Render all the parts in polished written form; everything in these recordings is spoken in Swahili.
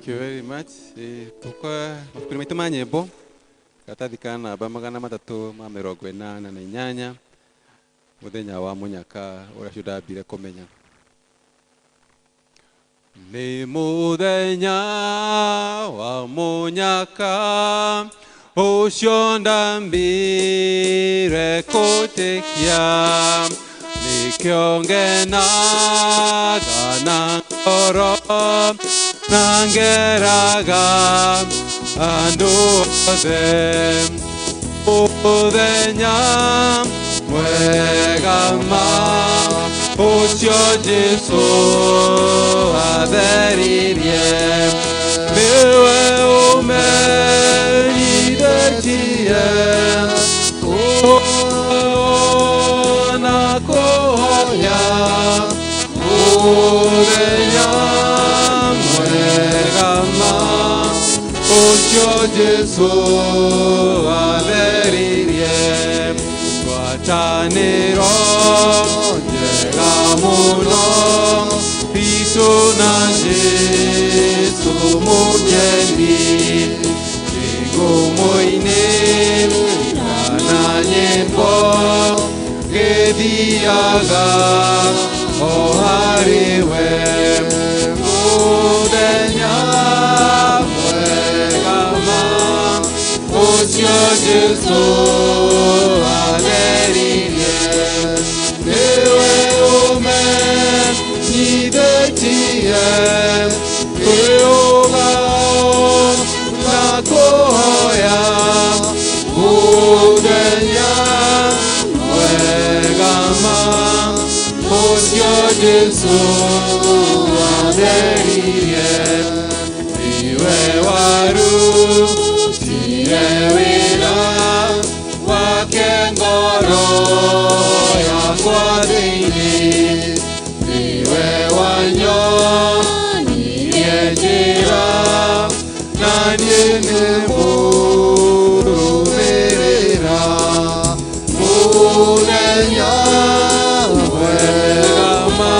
Thank you very much. Tuko mafikiri maitu ma nyimbo gatathikana namba 388 muthenya wa munyaka uria ciudambire kumenya ni muthenya wa munyaka ucio ndambire kutekia nikio ngenaga na ngoro nangeraga andu othe muthenya mwega ma ucio Jesu atheririe niwe umenyithĩtie na kuhoya muthenya mwega ma ucio Jesu atheririe ngwatanĩro njega mũno Kristo na Jesu mũgeni Mugumo-ini na nyĩmbo gĩthiaga o harĩwe mũthenya mwega ma ucio Jesu atheririe niwe umenyithĩtie kwĩũga na kuhoya muthenya mwega ma ucio Jesu atheririe niwe warutire wĩra wake ngoro yakwa thĩinĩ niwe wanyonirie njĩra na niĩ nĩmũrũmĩrĩra mũthenya mwega ma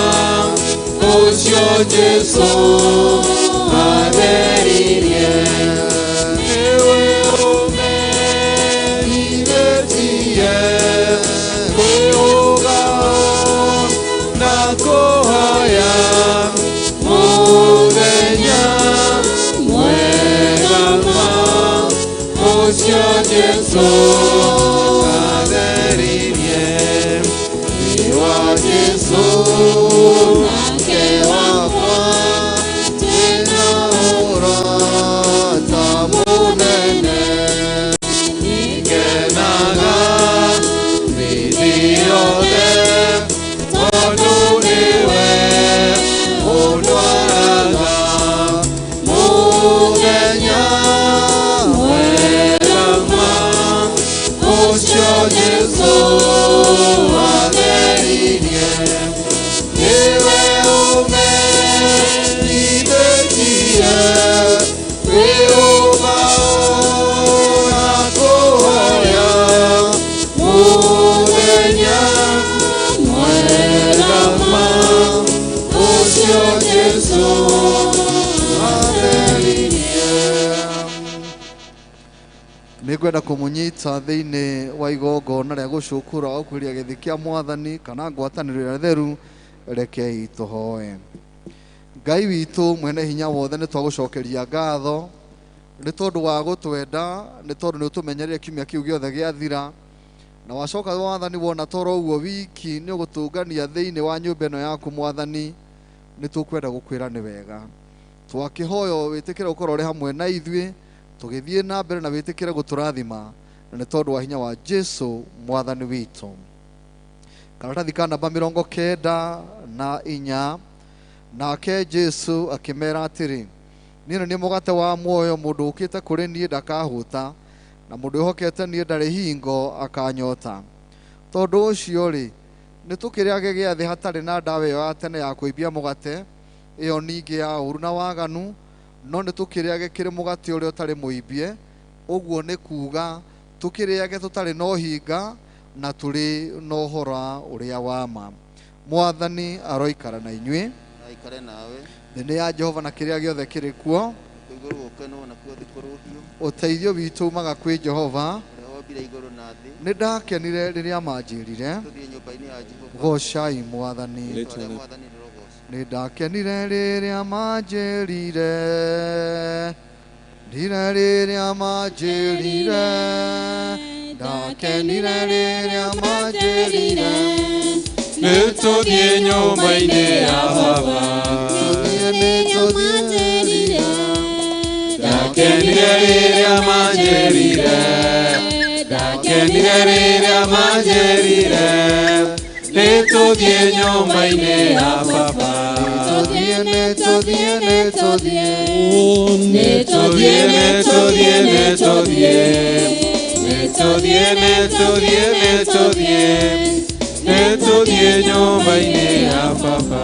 ucio Jesu atheririe niwe umenyithĩtie kwĩũga na kuhoya muthenya mwega ma ucio Jesu atheririe niwa Jesu nake wakwa tena ũrata mũnene ngenaga hĩndĩ yothe tondũ nĩwe ũndwaraga muthenya mwega ma ucio Jesu atheririe niwe umenyithĩtie kwĩũga na kuhoya muthenya mwega ma ucio Jesu atheririe. Nĩngwenda kũmũnyita thĩinĩ wa igongona rĩa gũcũkũra ũkũria gĩthĩ kĩa Mwathani kana ngwatanĩro ĩrĩa theru. Rekei tũhoe. Ngai witũ mwene hinya wothe nĩ twagũcokeria ngatho nĩ tondũ wa gũtwenda, nĩ tondũ nĩ ũtũmenyereire kiumia kĩu gĩothe gĩathira na wacoka Mwathani wona toro ũguo wiki nĩ ũgũtũngania thĩinĩ wa nyũmba ĩno yaku Mwathani. Nĩ tũkwenda gũkwĩra nĩ wega twakĩhoya wĩtĩkĩre gũkorwo ũrĩ hamwe na ithuĩ tũgĩthiĩ na mbere na wĩtĩkĩre gũtũrathima na nĩ tondũ wa hinya wa Jesu Mwathani witũ. Karatathi ka namba 94 nake Jesu akĩmera atĩrĩ niĩ nĩ mũgate wa muoyo mũndũ ũkĩte kũrĩ niĩ ndakahũta na mũndũ ũhokete niĩ ndarĩ hingo akanyota. Tondũ ũcio rĩ nĩ tũkĩrĩage gĩathĩ hatarĩ na ndawa ĩyo ya tene ya kũimbia mũgate ĩyo ningĩ ya ũũru na waganu no nĩ tũkĩrĩage kĩrĩ mũgate ũrĩa ũtarĩ mũimbie ũguo nĩ kuuga tũkĩrĩage tũtarĩ na ũhinga na tũrĩ na ũhoro ũrĩa wa ma. Mwathani aroikara na inyuĩ. Aikare nawe. Thĩinĩ ya Jehova na kĩrĩa gĩothe kĩrĩ kuo Ũteithio witũ umaga kwĩ Jehova. Nĩ ndakenire rĩrĩa manjĩrire gocai Mwathani. Nĩ ndakenire rĩrĩa manjĩrire, rĩrĩa manjĩrire, ndakenire rĩrĩa manjĩrire. Nĩtũthiĩ nyũmba-inĩ ya Baba, nĩtũthiĩ. ndakenire rĩrĩa manjĩrire, ndakenire rĩrĩa manjĩrire. Nĩtũthiĩ nyũmba-inĩ ya Baba, nĩtũthiĩ. nĩtũthiĩ, nĩtũthiĩ, nĩtũthiĩ, nĩtũthiĩ, nĩtũthiĩ, nĩtũthiĩ, nĩtũthiĩ nyũmba-inĩ ya Baba.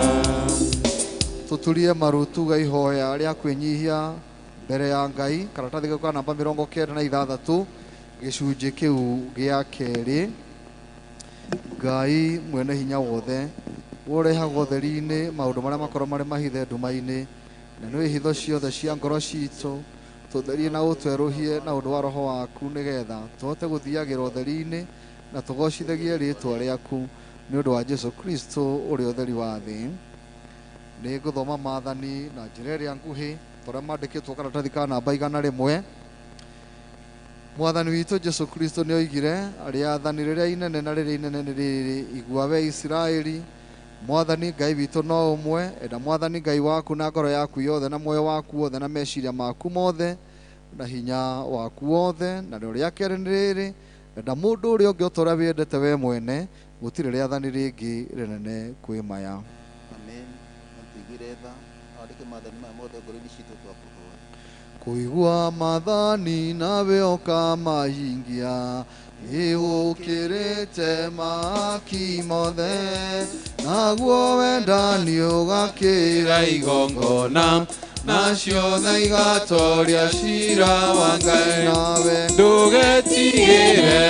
Tutulie maru tugaihoya rĩa kwĩnyihia mbere ya Ngai. Karatathi gau ka namba 96 gĩcunjĩ kĩu gĩa kerĩ. Ngai mwene hinya wothe ũrehaga ũtheri-inĩ maũndũ marĩa makorwo marĩ mahithe nduma-inĩ, na nĩ hitho ciothe cia ngoro citũ tũtherie na ũtwerũhie na ũndũ wa roho waku, nĩgetha tũhote gũthiagĩra ũtheri-inĩ na tũgocithagie rĩtwa rĩaku nĩ ũndũ wa Jesu Kristo ũrĩa ũtheri wa thĩ. Nĩ ngũthoma maathani na njĩra ĩrĩa nguhĩ tũrĩa mandĩkĩtwo karatathi ka namba 100. Mwathani witũ Jesu Kristo nĩ oigire, rĩathani rĩrĩa inene na rĩrĩa inene nĩ rĩrĩ, igua we Isiraeli, Mwathani Ngai witũ no ũmwe. Enda Mwathani Ngai waku na ngoro yaku yothe na muoyo waku wothe na meciria maku mothe na hinya waku wothe. Na rĩo rĩa kerĩ nĩ rĩrĩ, enda mũndũ ũrĩa ũngĩ o ta ũrĩa wĩendete we mwene. Gũtirĩ rĩathani rĩngĩ rĩnene kwĩ maya. Amen. Tuigire tha andĩke maathani maya mothe ngoro-inĩ citũ twakũhoya. Kũigua maathani nawe ũkamahingia, nĩũkĩrĩte maki mothe, naguo wendani ũgakĩra igongona, na ciothe igatoria cira wa Ngai. Nawe ndũgetigĩre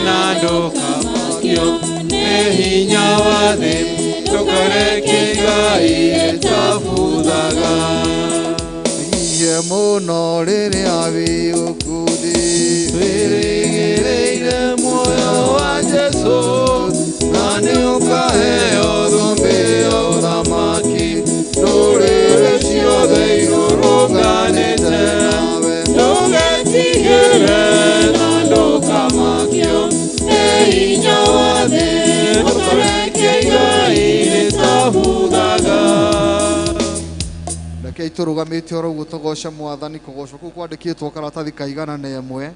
na ndũkamakio nĩ hinya wa thĩ, ndũkareke Ngai gĩtabuthaga. iye mũno rĩrĩa wĩ ũkuthi, twĩrĩgĩrĩire muoyo wa Jesu, na nĩ ũkaheo thũmbĩ ya ũthamaki. Ndũrĩrĩ ciothe irũrũnganĩte, ndũgetigĩre na ndũkamakio nĩ hinya wa thĩ, ndũkareke Ngai gĩtabuthaga. rekei tũrũgamĩte oro ũguo tũgoce Mwathani. Kũgocwo kũu kwandĩkĩtwo karatathi ka 101.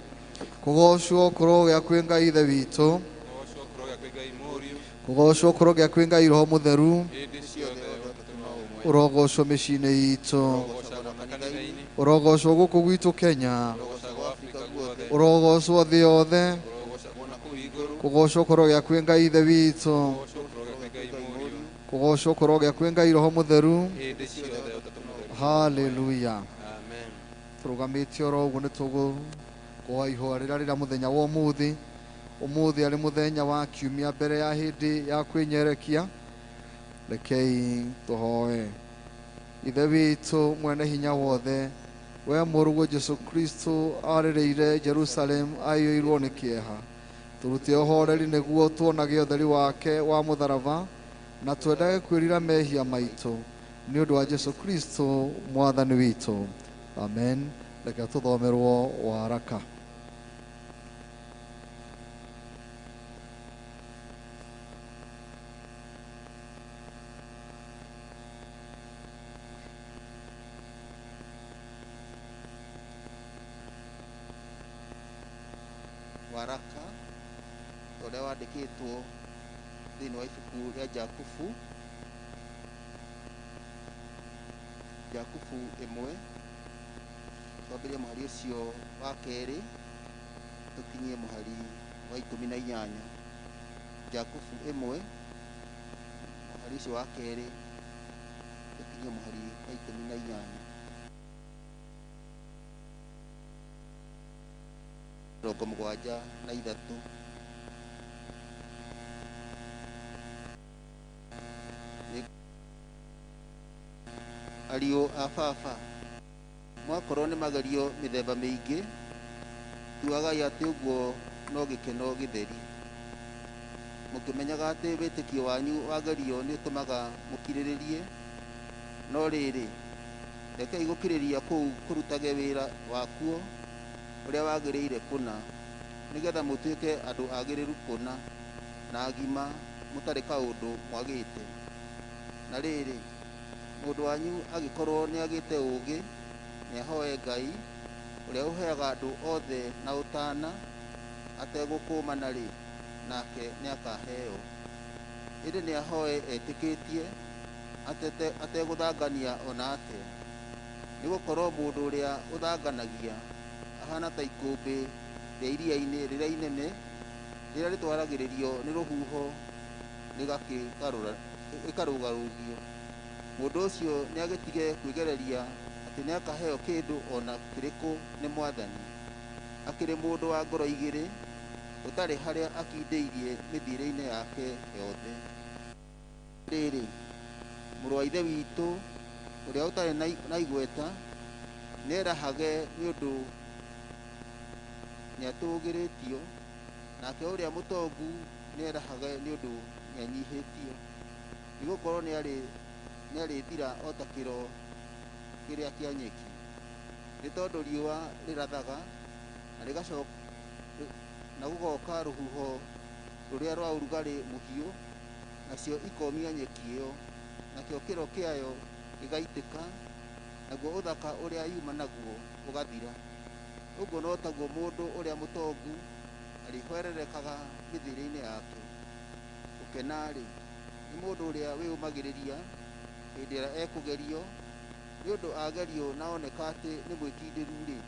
Kũgocwo kũrogĩa kwĩ Ngai ithe witũ, kũgocwo kũrogĩa kwĩ Ngai Roho Mũtheru, ũrogocwo mĩciĩ-inĩ itũ, ũrogocwo gũkũ gwitũ Kenya, ũrogocwo thĩ yothe. Kũgocwo kũrogĩa kwĩ Ngai ithe witũ, kũgocwo kũrogĩa kwĩ Ngai Roho Mũtheru. Haleluya. Tũrũgamĩte oro ũguo nĩ tũgũkũhoya ihoya rĩrĩa mũthenya wa ũmũthĩ. Ũmũthĩ arĩ mũthenya wa kiumia mbere ya hĩndĩ ya kwĩnyerekia. Rekei tũhoe. Ithe witũ mwene hinya wothe, we mũrũguo Jesu Kristo arĩrĩire Jerusalem aiyũirwo nĩ kĩeha, tũrute ũhoreri nĩguo tuonage ũtheri wake wa mũtharaba, na twendage kwĩrira mehia maitũ nĩ ũndũ wa Jesu Kristo Mwathani witũ. Amen. Reke tũthomerwo waraka. Waraka ũrĩa wandĩkĩtwo thĩinĩ wa ibuku rĩa Jakubu, Jakubu 1, twambĩrĩrie mũhari ũcio wa kerĩ tũkinyie mũhari wa 18. Jakubu 1 mũhari ũcio wa kerĩ tũkinyie mũhari wa 18. Mĩrongo mũgwanja na ithatũ. Ariũ a baba, mwakorwo nĩ magerio mĩthemba mĩingĩ, tuagai atĩ ũguo no gĩkeno gĩtheri. Mũkĩmenyaga atĩ wĩtĩkio wanyu wagerio nĩ ũtũmaga mũkirĩrĩrie, no rĩrĩ, rekei gũkirĩrĩria kũu kũrutage wĩra wakuo ũrĩa wagĩrĩire kũna, nĩgetha mũtuĩke andũ agĩrĩru kũna na agima mũtarĩ kaũndũ mwagĩte. Na rĩrĩ, mũndũ wanyu agĩkorwo nĩ agĩte ũũgĩ, nĩ ahoe Ngai ũrĩa ũheaga andũ othe na ũtana ategũkũũmana rĩ, nake nĩ akaheo. Ĩndĩ nĩ ahoe etĩkĩtie ategũthangania ona atĩa. Nĩ gũkorwo mũndũ ũrĩa ũthanganagia ahana ta ikũmbĩ rĩa iria-inĩ rĩrĩa inene, rĩrĩa rĩtwaragĩrĩrio nĩ rũhuho rĩkarũgarũgio. Mũndũ ũcio nĩ agĩtige kwĩgereria atĩ nĩ akaheo kĩndũ ona kĩrĩkũ nĩ Mwathani. Akĩrĩ mũndũ wa ngoro igĩrĩ, ũtarĩ harĩa akindĩirie mĩthiĩre-inĩ yake yothe. Rĩrĩ, mũrũ wa ithe witũ ũrĩa ũtarĩ na igweta nĩ erahage nĩ ũndũ nĩ atũgĩrĩtio, nake ũrĩa mũtongu nĩ erahage nĩ ũndũ nĩ anyihĩtio. Nĩ gũkorwo nĩ arĩthira o ta kĩro kĩrĩa kĩa nyeki. Nĩ tondũ riũa rĩrathaga na gũgoka rũhuho rũrĩa rwa ũrugarĩ mũhiũ, nacio ikomia nyeki ĩyo, nakĩo kĩro kĩayo gĩgaitĩka, naguo ũthaka ũrĩa yuma naguo ũgathira. Ũguo no taguo mũndũ ũrĩa mũtongu arĩhwererekaga mĩthiĩre-inĩ yake. Gũkena-rĩ, nĩ mũndũ ũrĩa wĩyũmagĩrĩria hĩndĩ ĩrĩa ekũgerio, nĩ ũndũ agerio na oneka atĩ nĩ mwĩkindĩru-rĩ,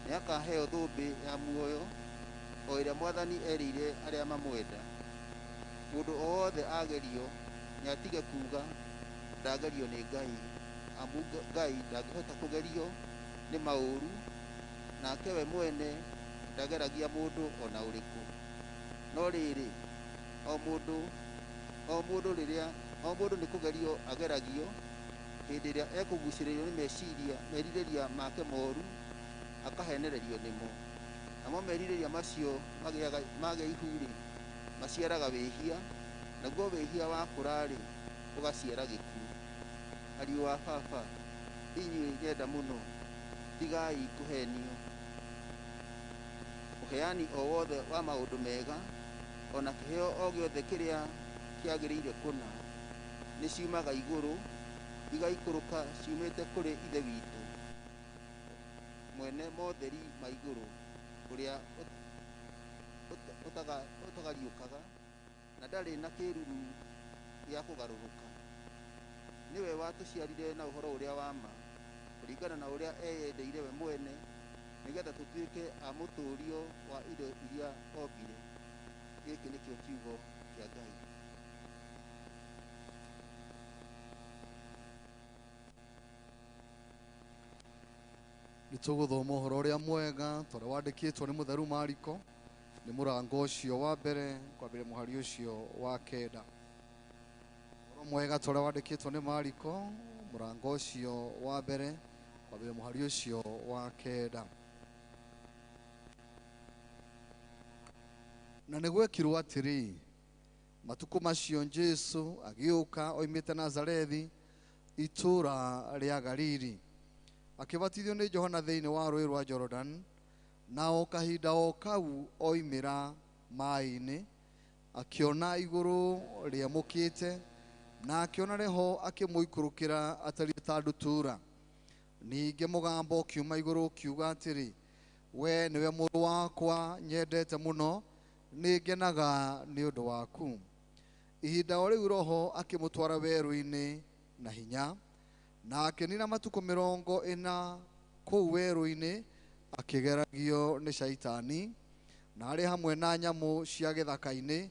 nĩ akaheo thũmbĩ ya muoyo, o ĩrĩa Mwathani erĩire arĩa mamwenda. Mũndũ o wothe agerio nĩ atige kuuga ndagerio nĩ Ngai, amu Ngai ndangĩhota kũgerio nĩ maũru, nake we mwene ndageragia mũndũ ona ũrĩkũ. No rĩrĩ, o mũndũ nĩ kũgerio ageragio hĩndĩ ĩrĩa ekũgucĩrĩrio nĩ merirĩria make moru, akahenererio nĩmo. Namo merirĩria macio magĩa ihu-rĩ, maciaraga wĩhia, naguo wĩhia wakũra-rĩ, ũgaciara gĩkuũ. Ariũ a baba, inyuĩ nyenda mũno, tigai kũhenio. Ũheani o wothe wa maũndũ mega, ona kĩheo o gĩothe kĩrĩa kĩagĩrĩire kũna, nĩ ciumaga igũrũ, igaikũrũka ciumĩte kũrĩ Ithe witũ, mwene motheri ma igũrũ, ũrĩa ũtagariũkaga na ndarĩ na kĩruru gĩa kũgarũrũka. Nĩwe watũciarire na ũhoro ũrĩa wa ma, kũringana na ũrĩa eyendeire we mwene, nĩgetha tũtuĩke a mũtũũrio wa indo iria ombire. Gĩkĩ nĩkĩo kiugo kĩa Ngai. Nĩ tũgũthoma ũhoro ũrĩa mwega tũrĩa wandĩkĩtwo nĩ mũtheru Mariko, nĩ mũrango ũcio wa mbere kwambĩrĩria mũhari ũcio wa kenda. Ũhoro mwega tũrĩa wandĩkĩtwo nĩ Mariko, mũrango ũcio wa mbere kwambĩrĩria mũhari ũcio wa kenda. Na nĩ gwekirwo atĩrĩ, matukũ macio Jesũ agĩũka oimĩte Nazarethi, itũũra rĩa Galili, akĩbatithio nĩ Johana thĩinĩ wa rũũĩ rwa Jordan, na o kahinda o kau oimĩra maaĩ-inĩ, akĩona igũrũ rĩamũkĩte, na akĩona reho akĩmũikũrũkĩra atariĩ ta ndutura. Ningĩ mũgambo ũkiuma igũrũ kiuga atĩrĩ, we nĩwe mũrũ wakwa nyendete mũno, nĩ ngenaga nĩ ũndũ waku. Ihinda o rĩu Roho akĩmũtwara werũ-inĩ na hinya, na akĩnina matukũ 40 kũu werũ-inĩ akĩgeragio nĩ Shaitani, na arĩ hamwe na nyamũ cia gĩthaka-inĩ,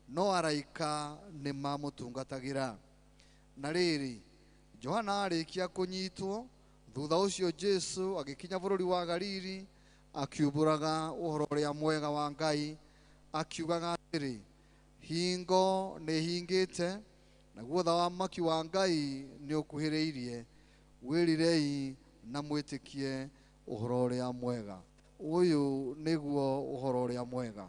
no araika nĩ mamũtungatagĩra. Na rĩrĩ, Johana arĩkia kũnyitwo, thutha ũcio Jesũ agĩkinya bũrũri wa Galili, akiumbũraga ũhoro ũrĩa mwega wa Ngai, akiugaga atĩrĩ, hingo nĩ hingĩte, naguo thamaki wa Ngai nĩ ũkuhĩrĩirie, wĩrirei na mwitikie uhoro uria mwega. Uyu niguo uhoro uria mwega.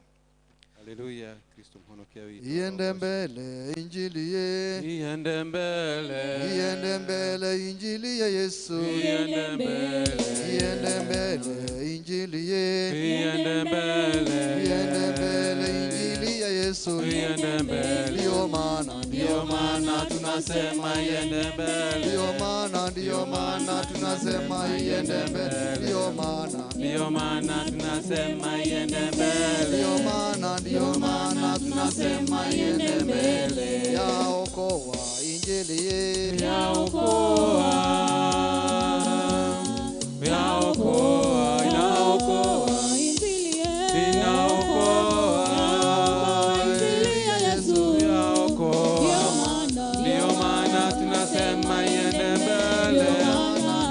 Haleluya, Kristo mhonokia witu. Iende mbele injili ye. Iende mbele. Iende mbele injili ya Yesu. Iende mbele. Iende mbele injili ye. Iende mbele. Iende mbele injili ya Yesu. Iende mbele. Ndio maana tunasema iende mbele. Ndio maana tunasema iende mbele. Ndio maana tunasema iende mbele. Ndio maana tunasema iende mbele. Yaokoa injili ye. Yaokoa, inaokoa injili ye. Inaokoa injili ya Yesu. Yaokoa, ndio maana tunasema iende mbele.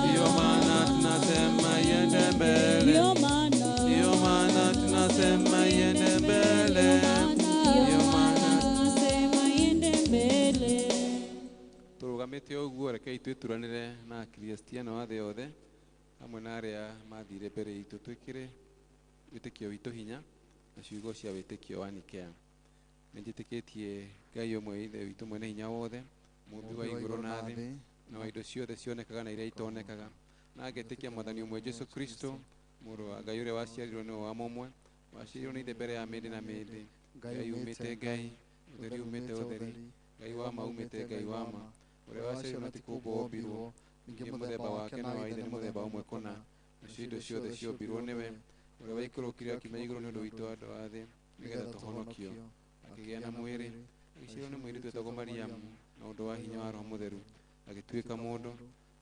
Ndio maana tunasema iende mbele. Ndio maana tunasema iende mbele. Turugamite uguo reke itu turanire na Kristiano athe othe hamwe na aria mathire mbere itu twikire witikio witu hinya na ciugo cia witikio wa Nikea. Nĩnjĩtĩkĩtie Ngai ũmwe ithe witũ mwene hinya wothe, mũmbi wa igũrũ na thĩ na wa indo ciothe cionekaga na iria itonekaga, na ngetĩkia Mwathani ũmwe Jesu Kristo mũrũ wa Ngai ũrĩa waciarirwo nĩ wa mũmwe, waciarirwo nĩ ithe mbere ya mĩndĩ na mĩndĩ. Ngai umĩte Ngai, ũtheri umĩte ũtheri, Ngai wa ma umĩte Ngai wa ma, ũrĩa waciarirwo na ti kũmbwo ombirwo, ningĩ mũthemba wake na wa ithe nĩ mũthemba ũmwe kũna, nacio indo ciothe ciombirwo nĩwe, ũrĩa waikũrũkire akiuma igũrũ nĩ ũndũ witũ andũ a thĩ, nĩgetha tũhonokio, akĩgĩa na mwĩrĩ, agĩciarwo nĩ mũirĩtu wetagwo Mariamu, na ũndũ wa hinya wa Roho Mũtheru, agĩtuĩka mũndũ,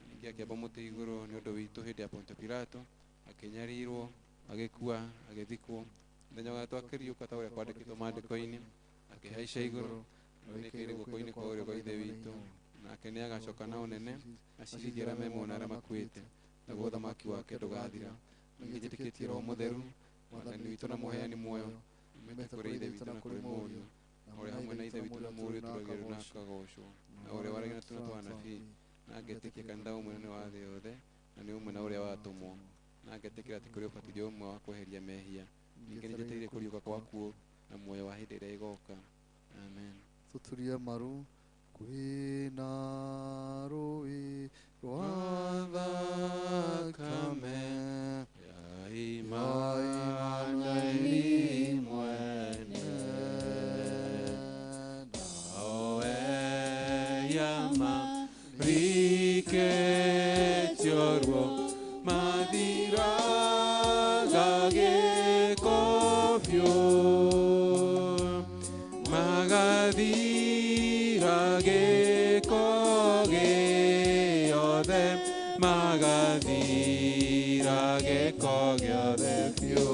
ningĩ akĩamba mũtĩ igũrũ nĩ ũndũ witũ hĩndĩ ya Pontio Pilato, akĩnyarirwo, agĩkua, agĩthikwo, mũthenya wa gatatũ akĩriũka ta ũrĩa kwandĩkĩtwo maandĩko-inĩ, akĩhaica igũrũ, nĩonekeire guoko-inĩ kwa ũrĩo kwa ithe witũ, nake nĩ agacoka na ũnene, acirithie arĩa me muoyo na arĩa makuĩte, naguo ũthamaki wake ndũgathira. Ningĩ njĩtĩkĩtie Roho Mũtheru, Mwathani witũ na mũheani muoyo, umĩte kũrĩ ithe witũ na kũrĩ Mũriũ, na ũrĩa hamwe na ithe witũ na Mũriũ tũragĩrwo na akagocwo, na ũrĩa waragia na tuna twa anabii, na ngetĩkia kanitha ũmwe nĩ wa thĩ yothe, na nĩ ũmwe na ũrĩa watũmwo, na ngetĩkĩra atĩ kũrĩ ũbatithio ũmwe wa kweheria mehia. Ningĩ nĩnjetereire kũriũka kwa akuũ na muoyo wa hĩndĩ ĩrĩa ĩgoka. Amen. Tuturie maru. Kwĩna rũĩ rwa thakame ya Imanueli mwene, nawe yamarikĩtio ruo mathiraga gĩko biũ, magathira gĩko gĩothe, magathira gĩko gĩothe biũ,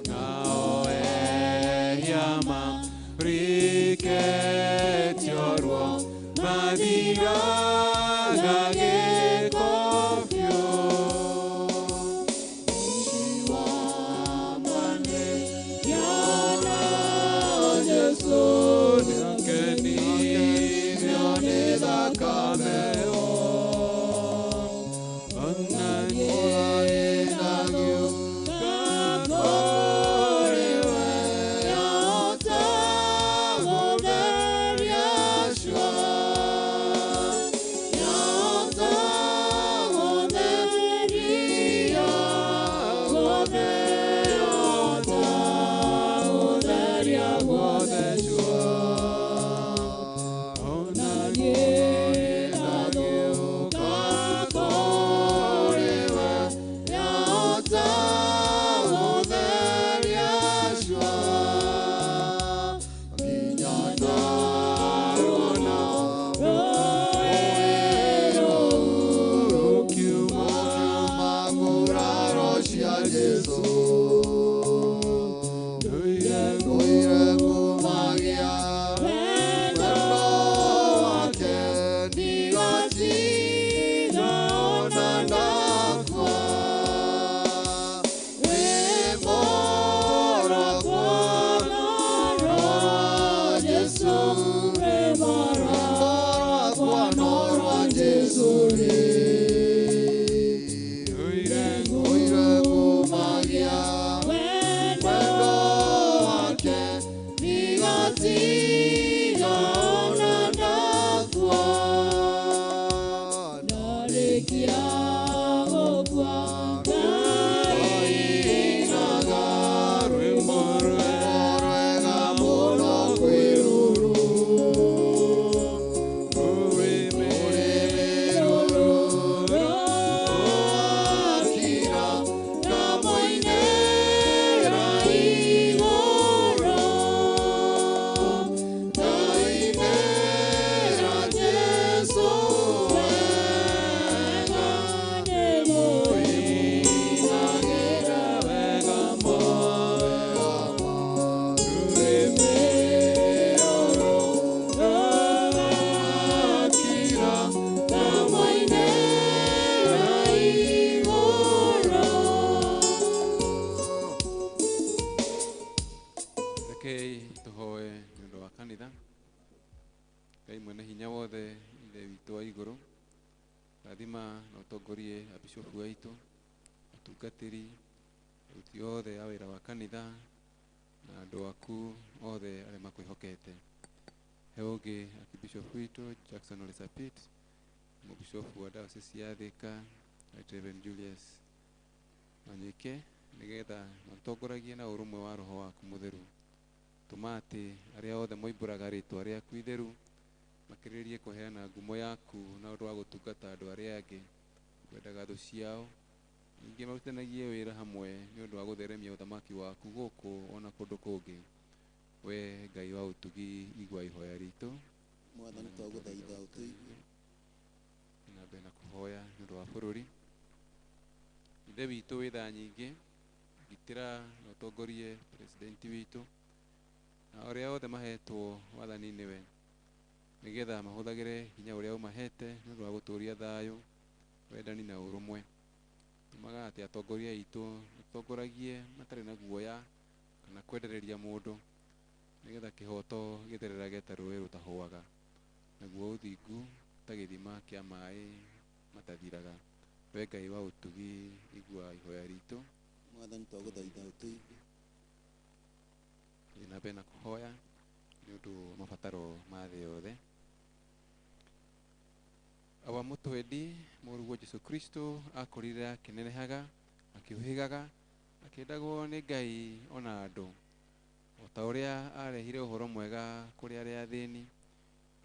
nao ehia marikĩtio ruo mathiraga gĩko biũ. Sorry. Mubishofu wa Diocese ya Thika, Reverend Julius Manyike, nigetha matogoragie na urumwe wa roho waku mutheru. Tumati aria othe moimburaga ritwa riaku itheru makiririe kuheana ngumo yaku na undu wa gutungata andu aria angi kwendaga thu ciao. Ningi marutanagie wira hamwe ni undu wa gutheremia uthamaki waku guku ona kundu kungi. We Ngai wa utugi igwa ihoya ritu. Mwathani twaguthaitha utuigue. Na kuhoya ni undu wa bururi. Ithe witu wi tha nyingi gitira na utongorie president witu na aria othe mahetwo wathani-ini we nigetha mahuthagire hinya uria umahete ni undu wa guturia thayu wendani na urumwe. Tumaga ati atongoria itu matongoragie matari na guoya kana kwendereria mundu nigetha kihoto githererage ta rũĩ rũtahuaga, naguo uthingu ta gĩthima kĩa maĩ matathiraga. We Ngai wa utugi igua ihoya ritu. Mwathani twaguthaitha utuigue. Na bena kuhoya ni undu mabataro ma thĩ yothe. Awa mutwendi mũruguo Jesu Kristo akorire akinenehaga akiuhigaga akendagwo ni Ngai ona andu, o ta uria arehire uhoro mwega kuri aria athĩni.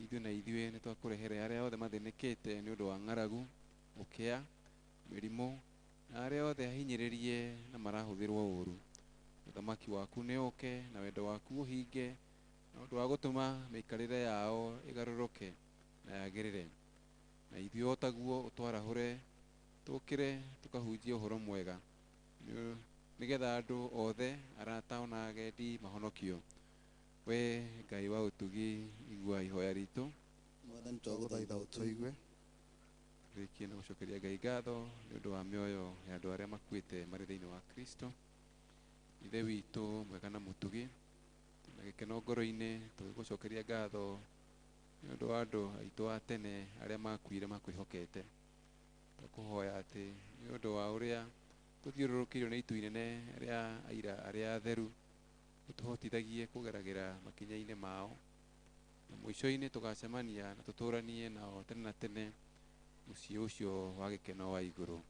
Ithuĩ na ithuĩ nĩ twakũrehere arĩa othe mathĩnĩkĩte nĩ ũndũ wa ng'aragu, ũkĩa, mĩrimũ na arĩa othe ahinyĩrĩrie na marahũthĩrwo ũru. Ũthamaki waku nĩ ũke na wendo waku ũhinge na ũndũ wa gũtũma mĩikarĩre yao ĩgarũrũke na yagĩrĩre. Na ithuĩ o taguo ũtwarahũre tũkĩre tũkahunjie ũhoro mwega nigetha andũ othe arata ona agendi mahonokio. We Ngai wa utugi igua ihoya ritu. Mwathani twaguthaitha utuigue. Rikie na gucokeria Ngai ngatho ni undu wa mioyo ya andu aria makuite mari thiini wa Kristo. Ithe witu mwega na mutugi na gikeno ngoro-ini tugigucokeria ngatho ni undu wa andu aitu a tene aria makuire makwihokete. Tukuhoya ati ni undu wa uria tuthiururukirio ni itu inene aria aira aria atheru utuhotithagie kugeragira makinya-ini mao, na mwico-ini tugacemania na tuturanie nao tene na tene mucii ucio wa gikeno wa iguru.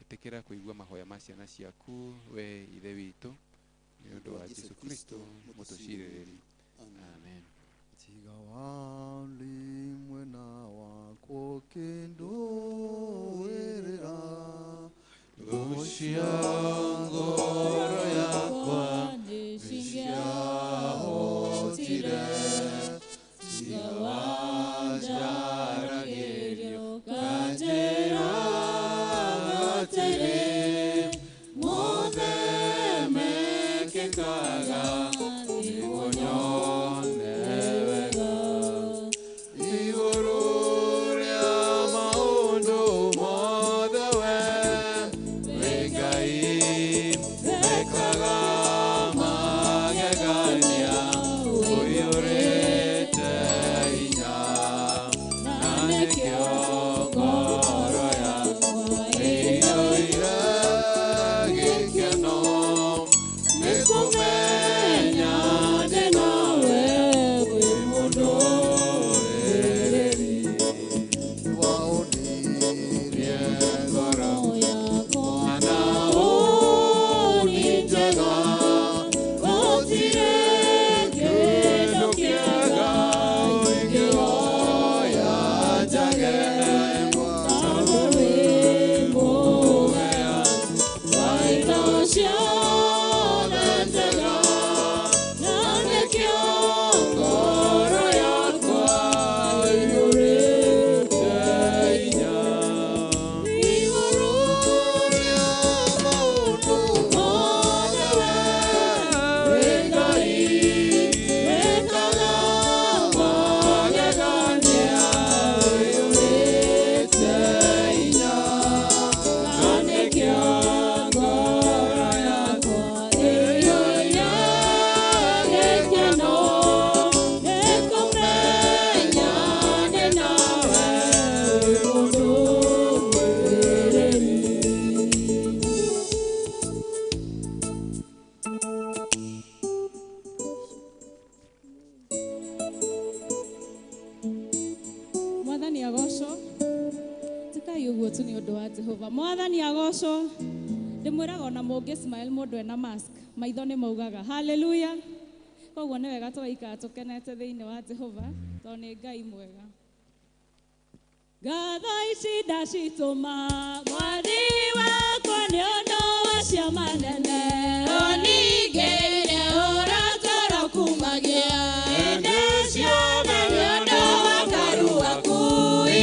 Itikira kuigua mahoya ma ciana ciaku we Ithe witu ni undu wa Jesu Kristo mutucirĩrĩri. Amen. Tiga walimwe na wako kindũĩrĩra Ucia ngoro yakwa niciahotire tiga wanjaragirio kanjĩra atĩrĩ mothe mekĩkaga nĩguo nyone wega igũrũ rĩa maũndũ mothe we Ngai uguo tu ni undu wa Jehova. Mwathani agocwo. Ndimwiraga ona mungi smile mundu ena mask. Maitho ni maugaga hallelujah. Koguo ni wega twaika tukenete thiini wa Jehova to ni Ngai mwega. Ngatho ici ndacitũma mwathi wakwa nĩ ũndũ wa ciama nene oningĩ nĩ ũratũra kumagia hĩndĩ ciothe nĩ ũndũ wa Ngai waku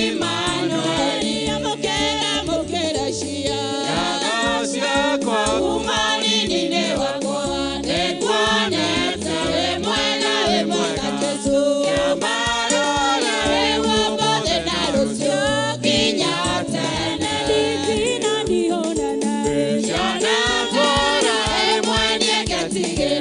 Imanueli amũkĩra cia ngatho ciakwa kuma nini-inĩ wakwa nĩkuonete wĩ mwega Jesũ kĩamarora wĩguo mbothe na rũciũ nginya tene ndingina ndihonana ciana mbũra ĩmwe nĩngetigĩra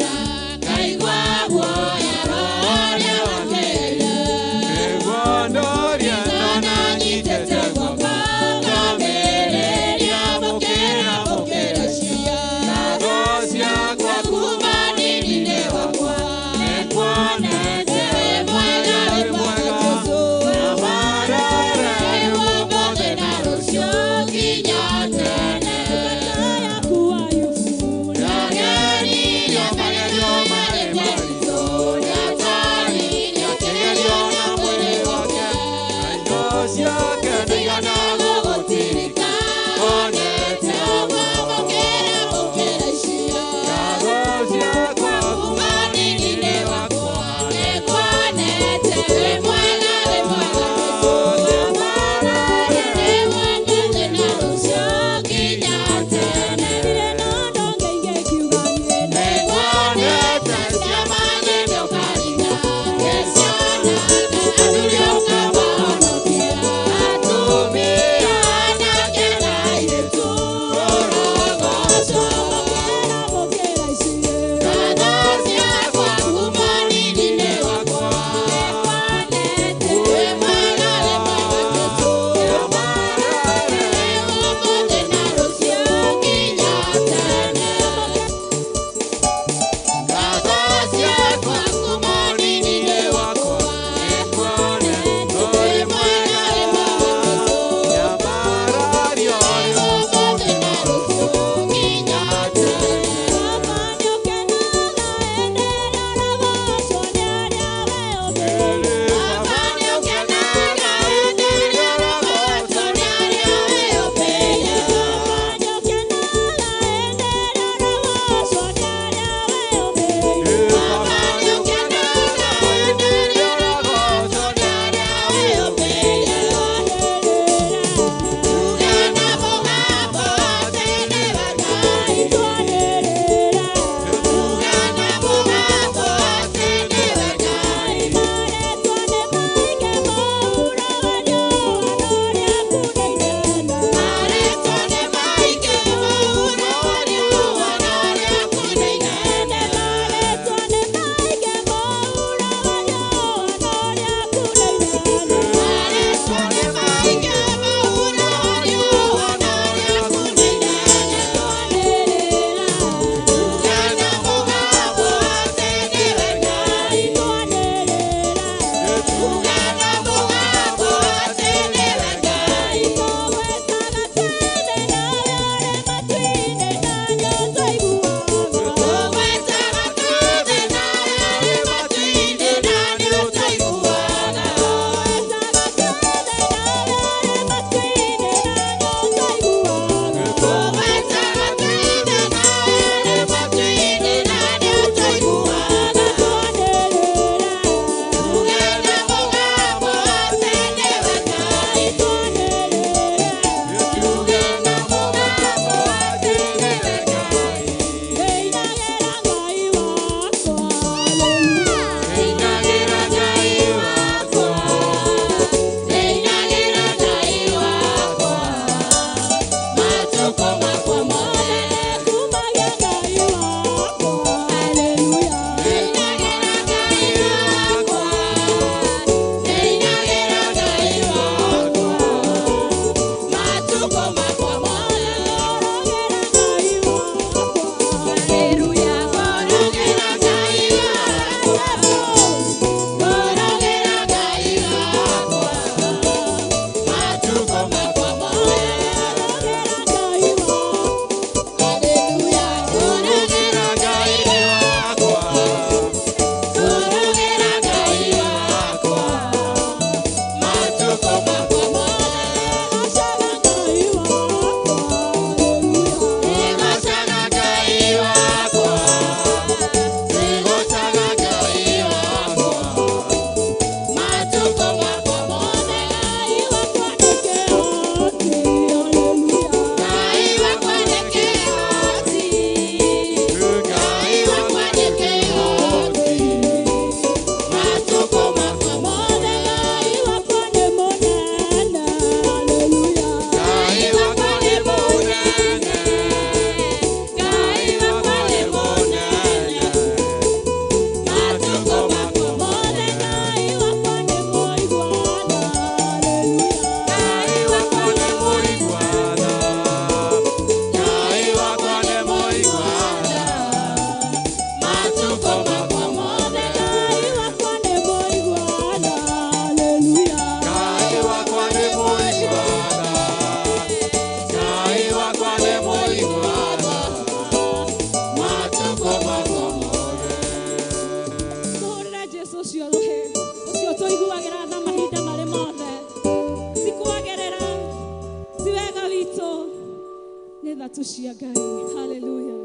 ithatũ cia Ngai. Hallelujah.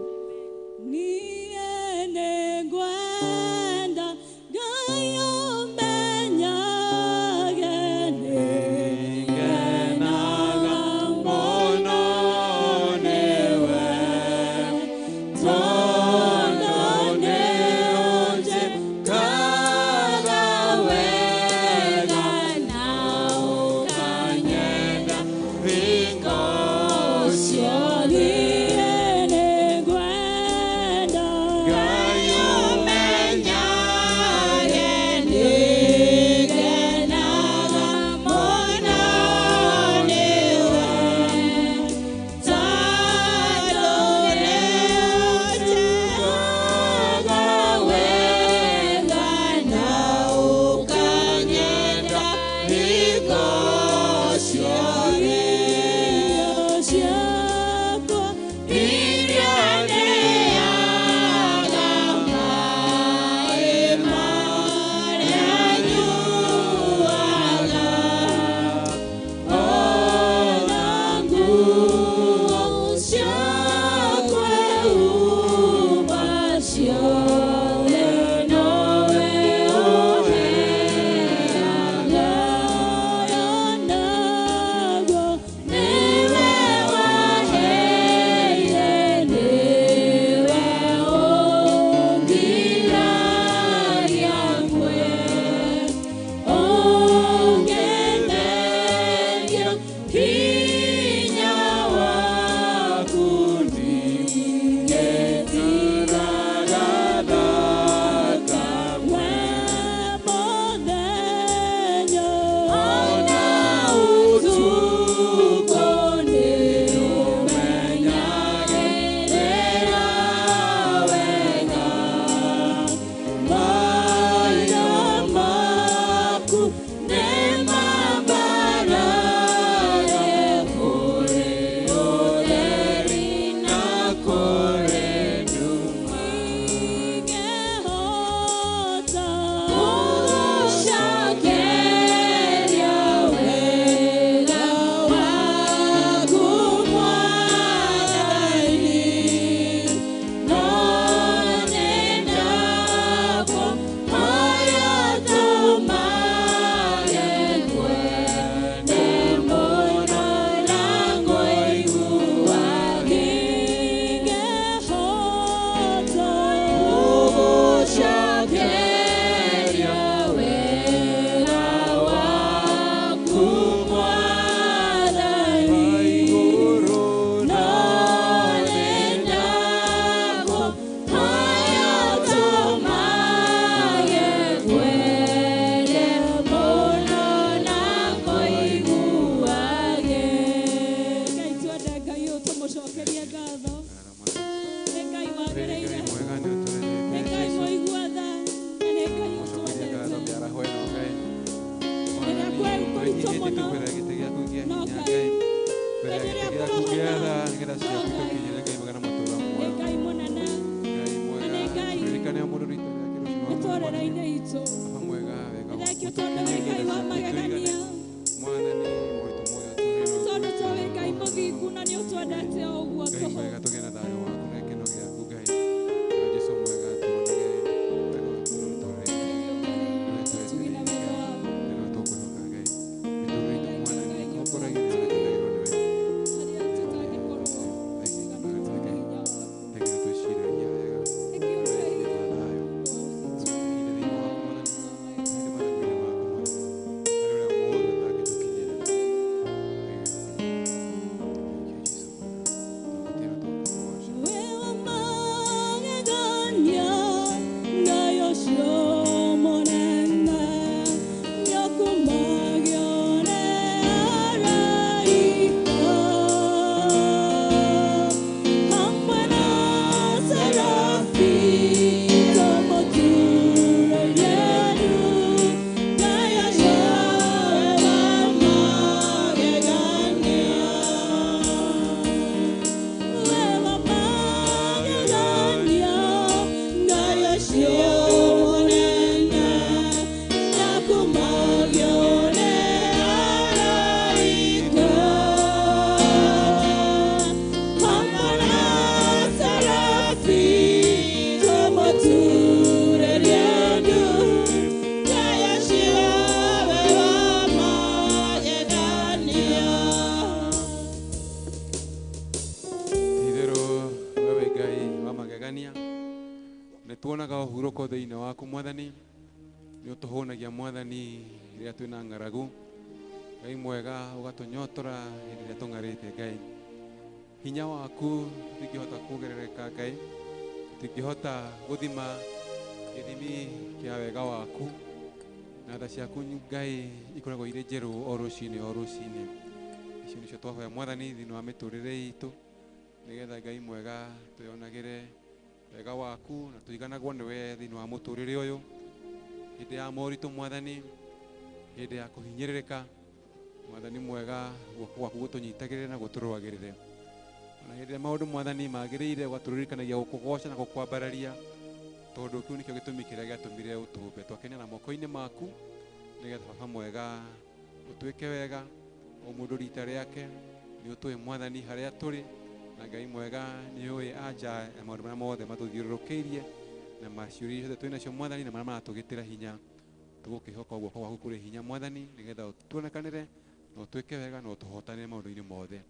Niĩ nĩngwenda Ngai ũmenyage nĩngenaga mũno nĩwe, tondũ nĩũnjĩkaga wega na ũkanyenda hingo ciothe. huroko thĩinĩ waku Mwathani, nĩ ũtũhũnagia Mwathani rĩrĩa twĩna ng'aragu. Ngai mwega ũgatũnyotora hĩndĩ ĩrĩa tũng'arĩte Ngai. Hinya waku tũtingĩhota kuongerereka Ngai, tũtingĩhota gũthima gĩthimi kĩa wega waku, na tha ciaku Ngai ikoragwo irĩ njerũ o rũciinĩ o rũciinĩ. Icio nĩcio twahoya Mwathani thĩinĩ wa mĩtũrĩre itũ, nĩgetha Ngai mwega twĩonagĩre wega waku na tũiganagwo nĩwe thĩinĩ wa mũtũrĩre ũyũ, hĩndĩ ya moritũ Mwathani, hĩndĩ ya kũhinyĩrĩrĩka Mwathani mwega, guoko gwaku gũtũnyitagĩrĩre na gũtũrũagĩrĩre. Na hĩndĩ ĩrĩa maũndũ Mwathani magĩrĩire ũgatũririkanagia gũkũgoca na gũkwambararia, tondũ kĩu nĩkĩo gĩtũmi kĩrĩa gĩatũmire ũtũmbe. Twakenia na moko-inĩ maku, nĩgetha Baba mwega ũtwĩke wega, o mũndũ rita rĩake, nĩ ũtũĩ Mwathani harĩa tũrĩ, na Ngai mwega nĩ ũĩ anja ya maũndũ marĩa mothe matũthiũrũrũkĩirie, na maciũria ciothe twĩ nacio Mwathani, na marĩa maratũgĩtĩra hinya. Tũgũkĩhoka guoko gwaku kũrĩ hinya Mwathani, nĩgetha tuonekanĩre na ũtwĩke wega na ũtũhotanĩre maũndũ-inĩ mothe.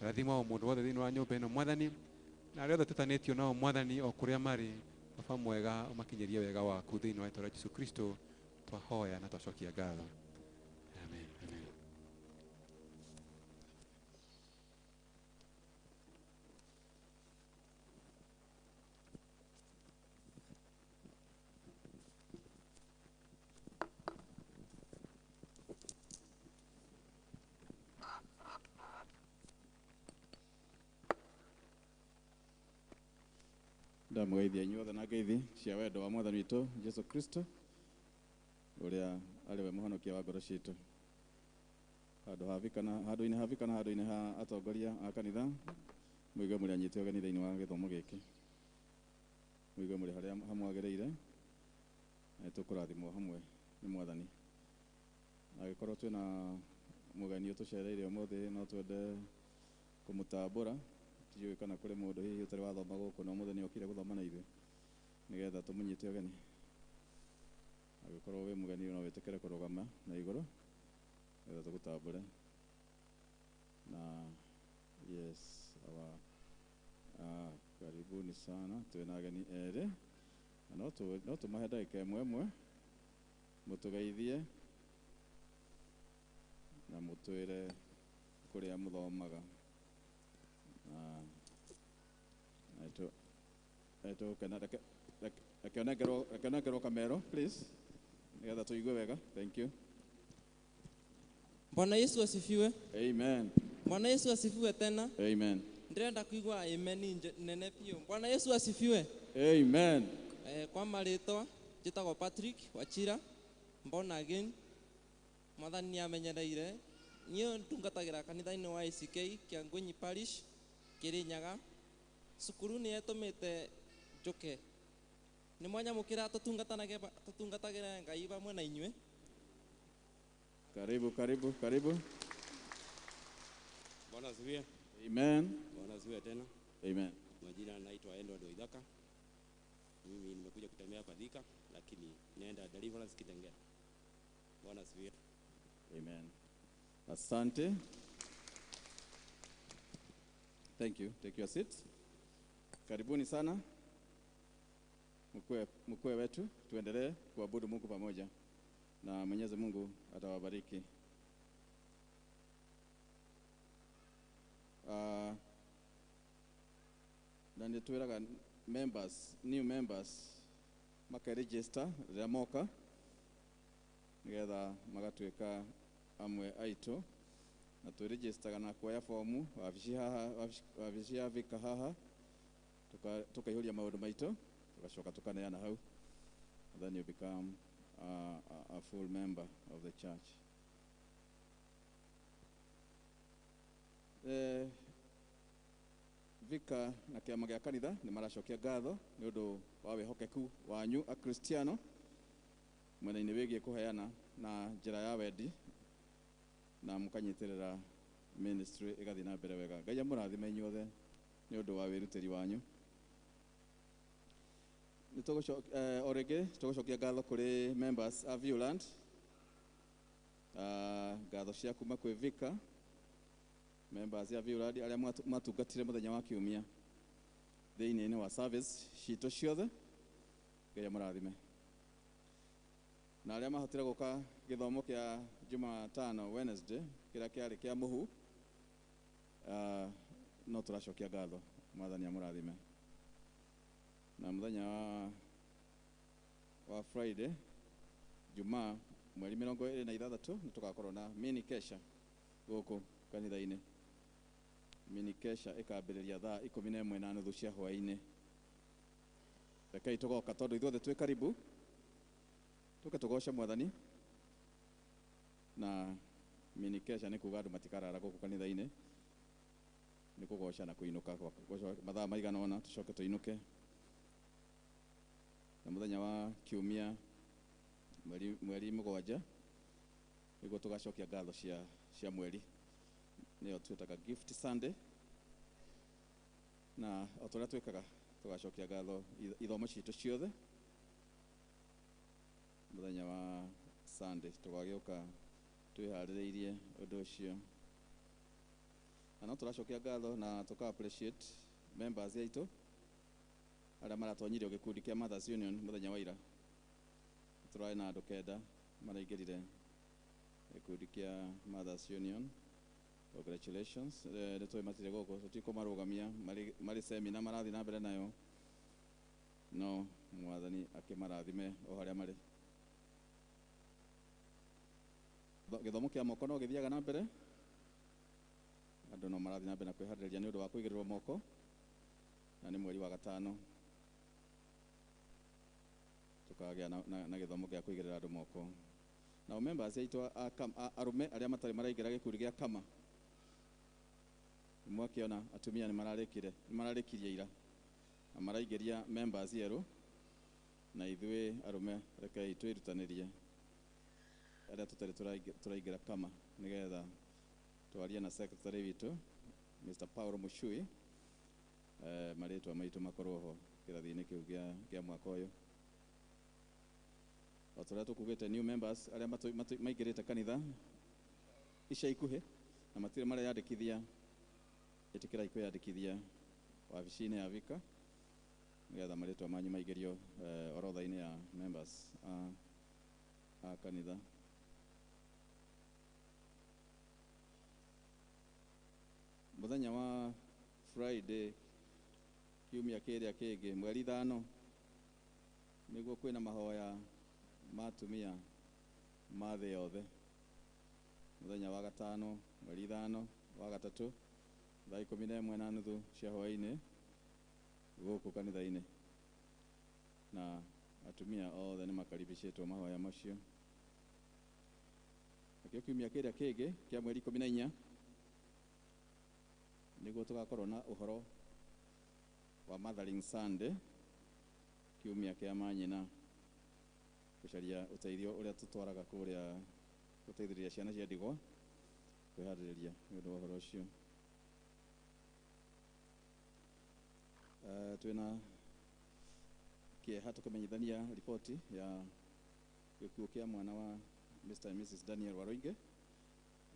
Rathima o mũndũ wothe thĩinĩ wa nyũmba ĩno Mwathani, na arĩa othe tũtanĩtio nao Mwathani o kũrĩa marĩ, Baba mwega ũmakinyĩrie wega waku thĩinĩ wa rĩĩtwa rĩa Jesũ Kristo twahoya na twacokia ngatho. Amen. Amen. Ndamugeithia inyuothe na ngeithi cia wendo wa Mwathani witũ Jesũ Kristo, ũrĩa arĩ we mũhonokia wa ngoro ciitũ. Handũ-inĩ ha Thika na handũ-inĩ ha atongoria a kanitha, mũigue mũrĩ anyite ũgeni thĩinĩ wa gĩthomo gĩkĩ. Mũigue mũrĩ harĩa hamwagĩrĩire, na nĩtũkũrathimwo hamwe nĩ Mwathani. Agĩkorwo twĩna mũgeni ũtũcereire ũmũthĩ, no twende kũmũtambũra. Tiũĩ kana kũrĩ mũndũ hihi ũtarĩ wathoma gũkũ na ũmũthĩ nĩokire gũthoma na ithuĩ, nĩgetha tũmũnyite ũgeni. Agĩkorwo wĩ mũgeni no wĩtĩkĩre kũrũgama na igũrũ, nĩgetha tũgũtambũre. Na yes, karibuni sana. Twĩna ageni erĩ, na no tũmahe ndagĩka ĩmwe ĩmwe mũtũgeithie na mũtwĩre kũrĩa mũthomaga. Rekeonengerwo kamero, please, nĩgetha tũigue wega. Thank you. Bwana Yesu asifiwe. Amen. Bwana Yesu asifiwe tena. Amen. Ndĩrenda kuigua amen nene biũ. Bwana Yesu asifiwe. Amen. Kwa marĩtwa njĩtagwo Patrick Wachira, born again. Mwathani nĩamenyereire. Niĩ ntungatagĩra kanitha-inĩ wa ACK Kĩangũnyi Parish, Kĩrĩnyaga. Cukuru nĩ etũmĩte njũke. Nĩ mwanyamũkĩra tũtungatagĩra Ngai hamwe na inyuĩ. Karibu. Bwana asifiwe. Amen. Bwana asifiwe tena. Amen. Majina naitwa Thika. Mimi nimekuja kutembea hapa Thika, lakini naenda Deliverance Kitengela. Bwana asifiwe. Amen. Asante. Thank you. Take your seat. Karibuni sana. Mkwe wetu, tuendelee kuabudu Mungu pamoja, na Mwenyezi Mungu atawabariki. Na nĩtwĩraga new members makaregister rĩrĩa moka, nĩgetha magatuĩka amwe aitũ, na twĩregistaga na kuoya fomu wabici ya Thika haha, tukaihũria maũndũ maitũ, tugacoka tukaneana hau, and then you become a full member of the church. Thika na kĩama gĩa kanitha nĩ maracokia ngatho nĩ ũndũ wa wĩhokeku wanyu a Kristiano mwena-inĩ wĩgiĩ kũheana na njĩra ya wendi, na mũkanyitĩrĩra ministry ĩgathiĩ na mbere wega. Ngai amũrathime inyuothe nĩ ũndũ wa wĩrutĩri wanyu. O rĩngĩ tũgũcokia ngatho kũrĩ members a Viewland. Ngatho cia kuma kwĩ Thika members ya Viewland arĩa matungatire mũthenya wa Kiumia thĩinĩ wa service citũ ciothe. Ngai amũrathime. Na arĩa mahotire gũka gĩthomo kĩa Jumatano Wednesday kĩrĩa kĩarĩ kĩa mũhu, no tũracokia ngatho. Mwathani amũrathime. Na mũthenya wa Friday, Jumaa mweri 26 nĩ tũgakorwo na mini kesha gũkũ kanitha-inĩ. Mini kesha ĩkambĩrĩria thaa 11:30 cia hwaĩ-inĩ. Rekei tũgoka tondũ ithuothe twĩ karibu, tũke tũgoce Mwathani. Na mini kesha nĩ kuuga andũ matikarara gũkũ kanitha-inĩ, nĩ kũgoca na kũinũka mathaa maigana ũna, tũcoke tũinũke. Na mũthenya wa Kiumia mweri 7 nĩguo tũgacokia ngatho cia mweri, nĩyo twĩtaga Gift Sunday. Na o tũrĩa twĩkaga tũgacokia ngatho ithomo citũ ciothe. Mũthenya wa Sunday tũgagĩũka twĩharĩrĩirie ũndũ ũcio. Na no tũracokia ngatho na tũka appreciate members aitũ arĩa maratonyirio gĩkundi kĩa Mothers Union mũthenya wa ira. Tũrarĩ na andũ 9 maraingĩrire gĩkundi kĩa Mothers Union. Congratulations. Nĩ twĩmatire gũkũ, tũtikũmarũgamia marĩ semina marathiĩ na mbere nayo, no Mwathani akĩmarathime o harĩa marĩ. Gĩthomo kĩa moko no gĩthiaga na mbere, andũ no marathiĩ na mbere na kwĩharĩrĩria nĩ ũndũ wa kũigĩrĩrwo moko, na nĩ mweri wa gatano tũkagĩa na gĩthomo gĩa kũigĩrĩra andũ moko. Nao members aitũ arũme arĩa matarĩ maraingĩra gĩkundi gĩa kama, mwakĩona atumia nĩ mararĩkirie ira na maraingĩria members erũ, na ithuĩ arũme rekei twĩrutanĩrie arĩa tũtarĩ tũraingĩra kama, nĩgetha twarie na secretary witũ Mr. Paul Mushui, marĩtwa maitũ makorwo ho kĩrathi-inĩ kĩu gĩa mwaka ũyũ. O tũrĩa tũkugĩte new members arĩa maingĩrĩte kanitha ica ikuhĩ na matirĩ mareyandĩkithia, ĩtĩkĩrai kwĩyandĩkithia wabici-inĩ ya Thika, nĩgetha marĩtwa manyu maingĩrio orodha-inĩ ya members a kanitha. Mũthenya wa Friday kiumia kĩrĩa kĩngĩ mweri 5 nĩguo kwĩna mahoya ma atumia ma thĩ yothe. Mũthenya wa gatano mweri 5 wa gatatũ thaa 11:30 cia hwaĩ-inĩ gũkũ kanitha-inĩ, na atumia othe nĩ makaribicĩtwo mahoya macio. Nakĩo kiumia kĩrĩa kĩngĩ kĩa mweri 14 nĩguo tũgakorwo na ũhoro wa Mothering Sunday, kiumia kĩa manyina, gũcaria ũteithio ũrĩa tũtwaraga kũrĩa gũteithĩrĩria ciana cia ndigwa, kwĩharĩrĩria nĩ ũndũ wa ũhoro ũcio. Twĩna kĩeha tũkĩmenyithania riboti ya gĩkuũ kĩa mwana wa Mr. and Mrs. Daniel Waroige.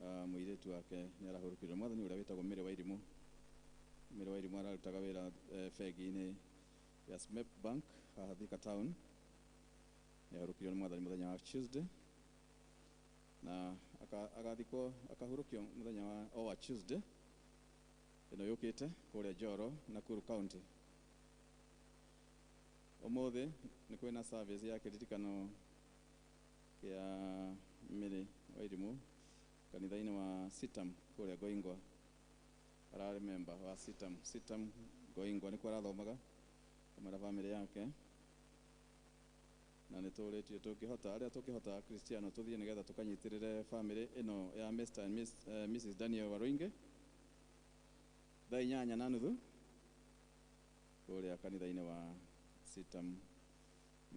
Mũirĩtu wake nĩ arahũrũkĩrwo Mwathani ũrĩa wĩtagwo Mĩrĩ wa Irimũ. Mĩrĩ wa Irimũ ararutaga wĩra bengi-inĩ ya Smep Bank haha Thika Town. Nĩ ahũrũkĩrwo nĩ Mwathani mũthenya wa Tuesday, na agathikwo akahurũkio mũthenya wa Tuesday ĩno yũkĩte kũrĩa Njoro, Nakuru County. Ũmũthĩ nĩ kwĩna service ya kĩririkano kĩa Mĩrĩ wa Irimũ kanitha-inĩ wa Sitam kũrĩa Goingwa. Ararĩ member wa Sitam Goingwa, nĩkuo arathomaga kamara family yake, na nĩ tũrĩtio tũngĩhota arĩa tũngĩhota Kristiano tũthiĩ nĩgetha tũkanyitĩrĩre family ĩno ya Mr. and Mrs. Daniel Waroinge thaa 8:30 kũrĩa kanitha-inĩ wa Sitam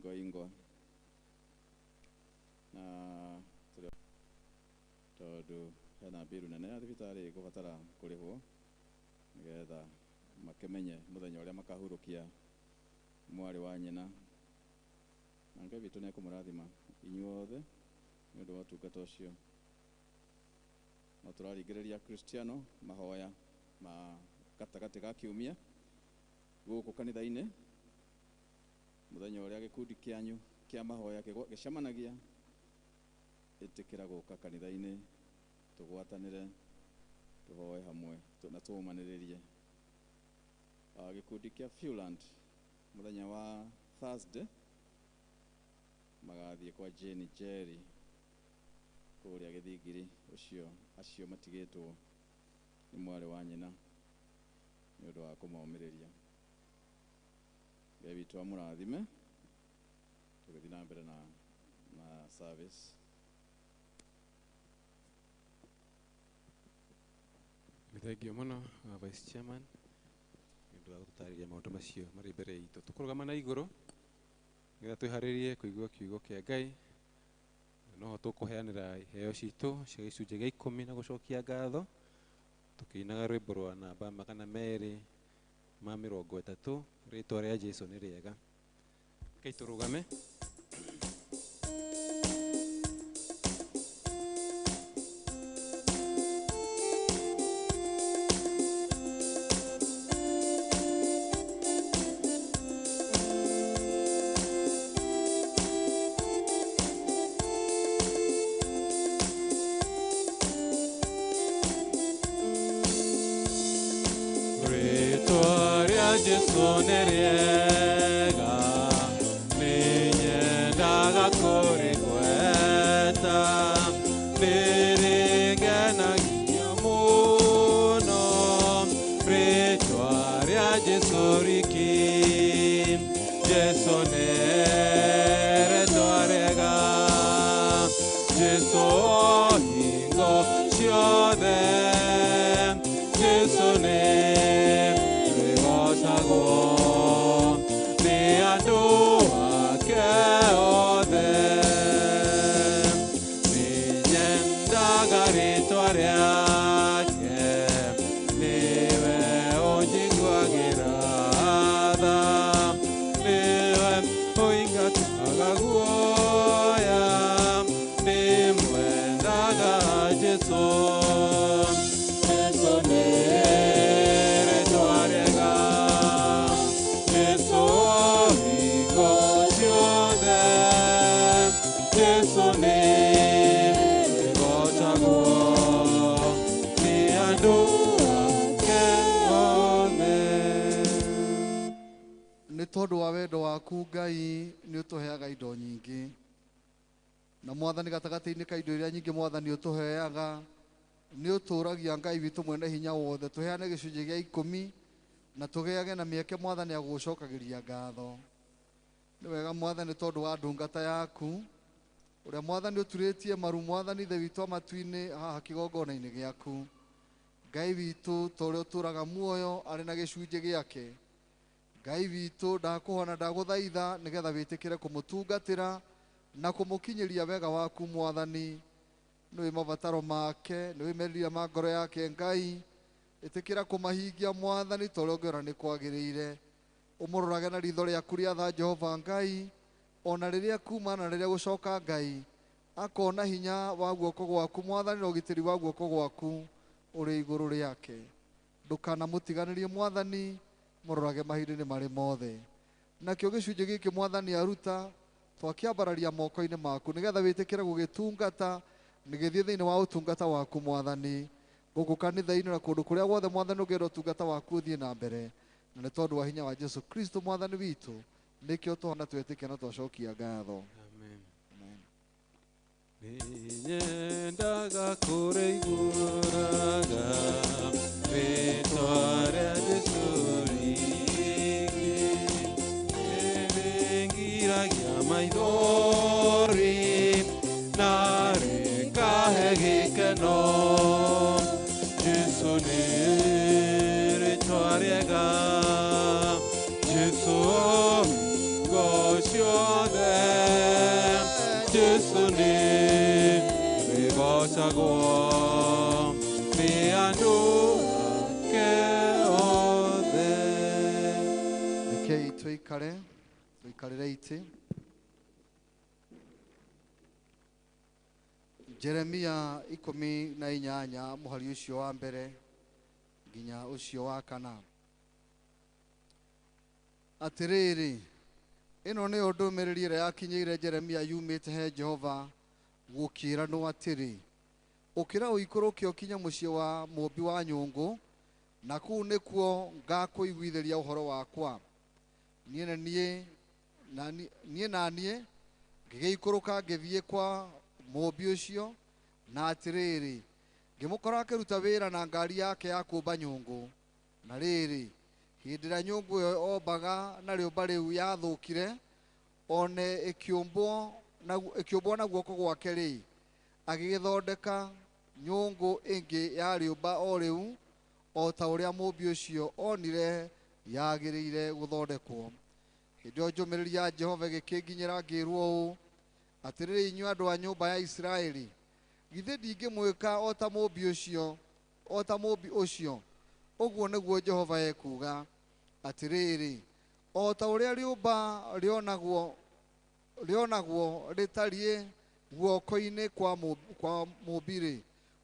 Goingwa. Na tondũ hena mbiru nene ya thibitarĩ gũbatara kũrĩhwo, nĩgetha makĩmenye mũthenya ũrĩa makahurũkia mwarĩ wa nyina. Na Ngai witũ nĩ ekũmũrathima inyuothe nĩ ũndũ wa ũtungata ũcio. No tũraringĩrĩria Kristiano mahoya ma gatagatĩ ga kiumia gũkũ kanitha-inĩ, muthenya uria gikundi kianyu kia mahoya gicemanagia itikira guka kanitha-ini tugwatanire tuhoe hamwe na tumaniririe. Gikundi kia Fueland muthenya wa Thursday magathie kwa Jane Jerry kuria Githingiri acio matigitwo ni mwari wa nyina ni undu wa kumomiriria. Ngai witu amurathime tugithi na mbere na service. Thank muno Vice Chairman ndu wa gutariria maundu macio mari mbere itu. Tukurugama na iguru ngira twiharirie kuigua kiugo kia Ngai. No tukuheanira iheo citu cia gicunjĩ gĩa 10 na gucokia ngatho tukiinaga rwĩmbo rwa namba 230 rĩtwa rĩa Jesũ nĩ rĩega. Kei turugame. Jesũ nĩ rĩega, nĩ nyendaga kũrĩgweta, nĩ rĩngenagia mũno, rĩĩtwa rĩa Jesũ riki. Jesũ nĩ rĩĩtwa rĩega, Jesũ hingo ciothe, Jesũ nĩ ni andu ake othe, ni nyendaga rĩtwa rĩake, niwe ũnjiguagĩra tha, niwe ũingataga guoya, ni mwendaga Jesũ. Jesũ nĩ rĩtwa rĩega, Jesũ hingo ciothe, Jesũ nĩ rĩgocagwo nĩ andũ ake othe. Nĩ tondũ wa wendo waku Ngai nĩ ũtũheaga indo nyingĩ, na Mwathani gatagatĩ-inĩ ka indo iria nyingĩ Mwathani ũtũheaga nĩ ũtũragia Ngai witũ mwene hinya wothe. Tũheane gĩcunjĩ gĩa 10 na tũgĩage na mĩeke Mwathani ya gũgũcokagĩria ngatho. Nĩ wega Mwathani tondũ wa ndungata yaku ũrĩa Mwathani ũturĩtie maru Mwathani ithe witũ amatu-inĩ haha kĩgongona-inĩ gĩaku. Ngai witũ ta ũrĩa ũtũraga muoyo arĩ na gĩcunjĩ gĩake. Ngai witũ ndakũhona ndagũthaitha nĩgetha wĩtĩkĩre kũmũtungatĩra na kũmũkinyĩria wega waku Mwathani. Nĩwe mabataro make, nĩwe merirĩria ma ngoro yake Ngai. Ĩtĩkĩra kũmahingia Mwathani ta ũrĩa ũngĩona nĩ kwagĩrĩire. Ũmũrorage na ritho rĩaku rĩa tha Jehova Ngai, ona rĩrĩa kuma na rĩrĩa gũcoka Ngai, akona hinya wa guoko gwaku Mwathani na ũgitĩri wa guoko gwaku ũrĩ igũrũ rĩake. Ndũkanamũtiganĩrie Mwathani, mũrorage mahinda-inĩ marĩ mothe. Nakĩo gĩcunjĩ gĩkĩ Mwathani aruta twakĩambararia moko-inĩ maku nĩgetha wĩtĩkĩre gũgĩtungata, nĩgĩthiĩ thĩinĩ wa ũtungata waku Mwathani gũkũ kanitha-inĩ na kũndũ kũrĩa guothe Mwathani ũngĩenda ũtungata waku ũthiĩ na mbere. Na nĩ tondũ wa hinya wa Jesũ Kristo Mwathani witũ nĩkĩo tũhana twĩtĩkia na twacokia ngatho. Amen. Nyendaga kũrĩigũraga rĩĩtwa rĩa Jesũ riki, rĩngiragia maithori na rĩkahe gĩkeno. Jesũ nĩ rĩĩtwa rĩega, Jesũ hingo ciothe, Jesũ nĩ rĩgocagwo nĩ andũ ake othe. Rekei tũikarĩre itĩ. Jeremia 18 mũhari ũcio wa mbere nginya ũcio wa 4. Atĩrĩrĩ, ĩno nĩyo ndũmĩrĩri ĩrĩa yakinyĩire Jeremia yumĩte he Jehova gũkĩĩranwo atĩrĩ, ũkĩra ũikũrũke ũkinye mũciĩ wa mũmbi wa nyũngũ, na kũu nĩkuo ngakũiguithĩria ũhoro wakwa. Niĩ na niĩ ngĩgĩikũrũka ngĩthiĩ kwa mũmbi ũcio, na atĩrĩrĩ, ngĩmũkora akĩruta wĩra na ngari yake ya kũmba nyũngũ. Na rĩrĩ, hĩndĩ ĩrĩa nyũngũ ĩyo ombaga na rĩũmba rĩu yathũkire, one ĩkĩũmbwo na guoko gwake rĩ, agĩgĩthondeka nyũngũ ĩngĩ ya rĩũmba o rĩu, o ta ũrĩa mũmbi ũcio onire yagĩrĩire gũthondekwo. Hĩndĩ ĩyo njũmĩrĩri ya Jehova ĩgĩkĩnginyĩra ngĩĩrwo ũũ, atĩrĩrĩ inyuĩ andũ a nyũmba ya Isiraeli, githĩ ndingĩmwĩka o ta mũmbi ũcio? Ũguo nĩguo Jehova ekuuga, atĩrĩrĩ, o ta ũrĩa rĩũmba rĩonagwo rĩtariĩ guoko-inĩ kwa mũmbi-rĩ,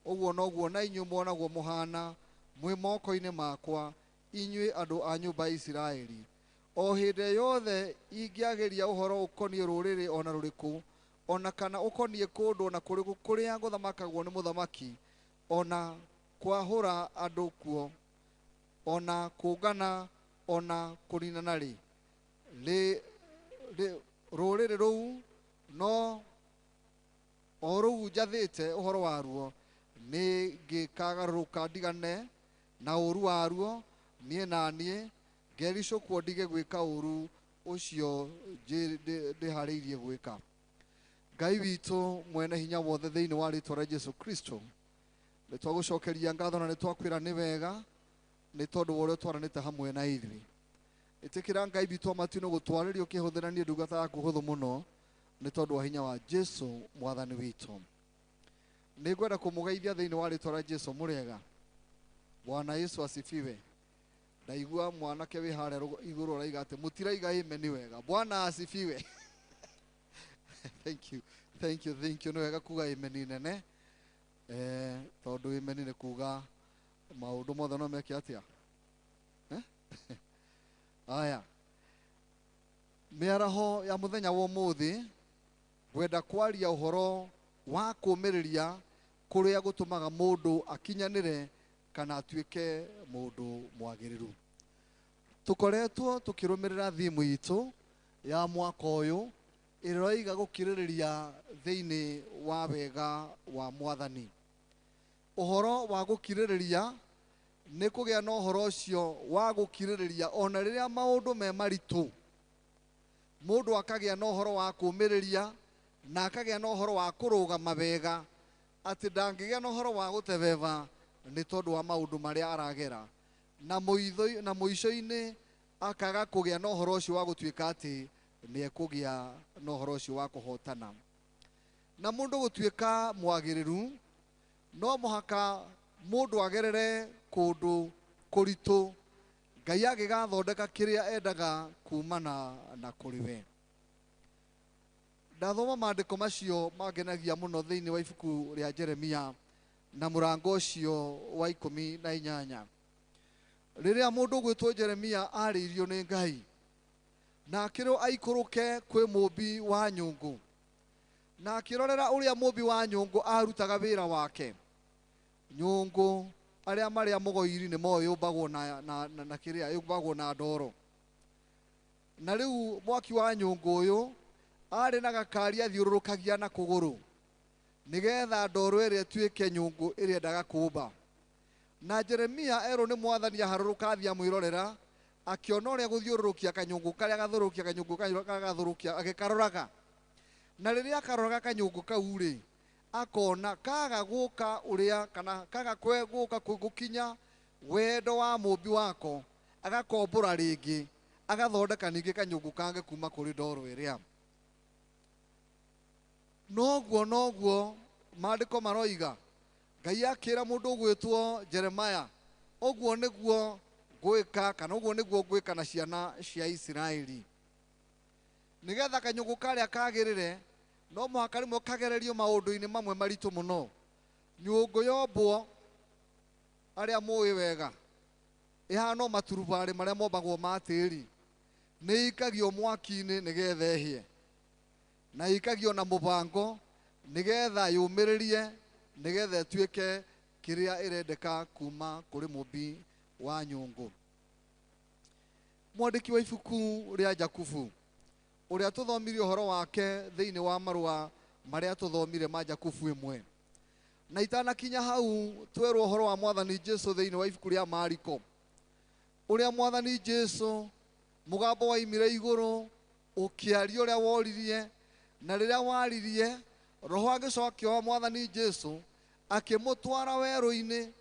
ũguo noguo na inyuĩ monagwo mũhana mwĩ moko-inĩ makwa, inyuĩ andũ a nyũmba ya Isiraeli. O hĩndĩ yothe ingĩagĩria ũhoro ũkoniĩ rũrĩrĩ ona rũrĩkũ, ona kana ũkoniĩ kũndũ ona kũrĩkũ kũrĩa gũthamakagwo nĩ mũthamaki, ona kwahũra andũ kuo, ona kũngana, ona kũninana-rĩ, rũrĩrĩ rũu no o rũu njathĩte ũhoro waruo, nĩ ngĩkagarũrũka ndigane na ũũru waruo, niĩ na niĩ ngericũkwo ndige gwĩka ũũru ũcio ndĩharĩirie gwĩka. Ngai witũ mwene hinya wothe thĩinĩ wa rĩĩtwa rĩa Jesu Kristo, nĩ twagũcokeria ngatho na nĩ twakwĩra nĩ wega, nĩ tondũ wa ũrĩa twaranĩte hamwe na ithuĩ. Ĩtĩkĩra Ngai witũ amatu-inĩ gũtwarĩria ũkĩhũthĩra niĩ ndungata yaku hũthũ mũno, nĩ tondũ wa hinya wa Jesu mwathani witũ. Nĩ ngwenda kũmũgeithia thĩinĩ wa rĩĩtwa rĩa Jesu. Mũrĩega? Bwana Yesu asifiwe. Ndaigua mwanake wĩ harĩa igũrũ araiga atĩ mũtiraiga amen nĩ wega. Bwana asifiwe. Thank you. Nĩ wega kuga amen nene, tondũ amen nĩ kuga maũndũ mothe no meke atĩa. Aya, mĩaraho ya mũthenya wa ũmũthĩ, ngwenda kwaria ũhoro wa kũũmĩrĩria kũrĩa gũtũmaga mũndũ akinyanĩre kana atuĩke mũndũ mwagĩrĩru. Tũkoretwo tũkĩrũmĩrĩra thimũ itũ ya mwaka ũyũ ĩrĩa ĩroiga gũkirĩrĩria thĩinĩ wa wega wa Mwathani. Ũhoro wa gũkirĩrĩria nĩ kũgĩa na ũhoro ũcio wa gũkirĩrĩria ona rĩrĩa maũndũ me maritũ. Mũndũ akagĩa na ũhoro wa kũũmĩrĩria na akagĩa na ũhoro wa kũrũgama wega, atĩ ndangĩgĩa na ũhoro wa gũtebeba nĩ tondũ wa maũndũ marĩa aragera, na mũico-inĩ akaga kũgĩa na ũhoro ũcio wa gũtuĩka atĩ nĩ ekũgĩa na ũhoro ũcio wa kũhotana. Na mũndũ gũtuĩka mwagĩrĩru, no mũhaka mũndũ agerere kũndũ kũritũ, Ngai agĩgathondeka kĩrĩa endaga kumana na kũrĩ we. Ndathoma maandĩko macio mangenagia mũno thĩinĩ wa ibuku rĩa Jeremia na mũrango ũcio wa 18. Rĩrĩa mũndũ gwĩtwo Jeremia arĩirio nĩ Ngai na akĩrwo aikũrũke kwĩ mũmbi wa nyũngũ, na akĩrorera ũrĩa mũmbi wa nyũngũ arutaga wĩra wake. Nyũngũ arĩa marĩa mũgoiri nĩ moĩ yũmbagwo na kĩrĩa, yũmbagwo na ndoro. Na rĩu mwaki wa nyũngũ ũyũ arĩ na gakari athiũrũrũkagia na kũgũrũ, nĩgetha ndoro ĩrĩa ĩtuĩke nyũngũ ĩrĩa endaga kũmba. Na Jeremia erwo nĩ Mwathani aharũrũka athiĩ amwĩrorera, akĩona ũrĩa gũthiũrũrũkia kanyũngũ karĩa gathũrũkia kanyũngũ gathũrũkia agĩkaroraga. Na rĩrĩa akaroraga kanyũngũ kau-rĩ, akona kaga gũka ũrĩa kana kaga gũka gũkinya wendo wa mũmbi wako, agakombũra rĩngĩ, agathondeka ningĩ kanyũngũ kangĩ kuma kũrĩ ndoro ĩrĩa. Noguo maandĩko maroiga, Ngai akĩra mũndũ ũgwĩtwo Jeremia, ũguo nĩguo gwĩka kana ũguo nĩguo gwĩka na ciana cia Isiraeli. Nĩgetha kanyũngũ karĩa kagĩrĩre, no mũhaka rĩmwe kagererio maũndũ-inĩ mamwe maritũ mũno. Nyũngũ yombwo, arĩa mũĩ wega, ĩhana maturubarĩ marĩa mombagwo ma tĩĩri. nĩ ikagio mwaki-inĩ nĩgetha ehie, na ikagio na mũbango nĩgetha yũmĩrĩrie, nĩgetha ĩtuĩke kĩrĩa ĩrendeka kuma kũrĩ mũmbi wa nyũngũ. Mwandĩki wa ibuku rĩa Jakubu, ũrĩa tũthomire ũhoro wake thĩinĩ wa marũa marĩa tũthomire ma Jakubu 1, na itanakinya hau twerwo ũhoro wa Mwathani Jesũ thĩinĩ wa ibuku rĩa Mariko, ũrĩa Mwathani Jesũ mũgambo waimire igũrũ ũkĩaria ũrĩa woririe, na rĩrĩa waririe roho agĩcoka akĩoya Mwathani Jesũ akĩmũtwara werũ-inĩ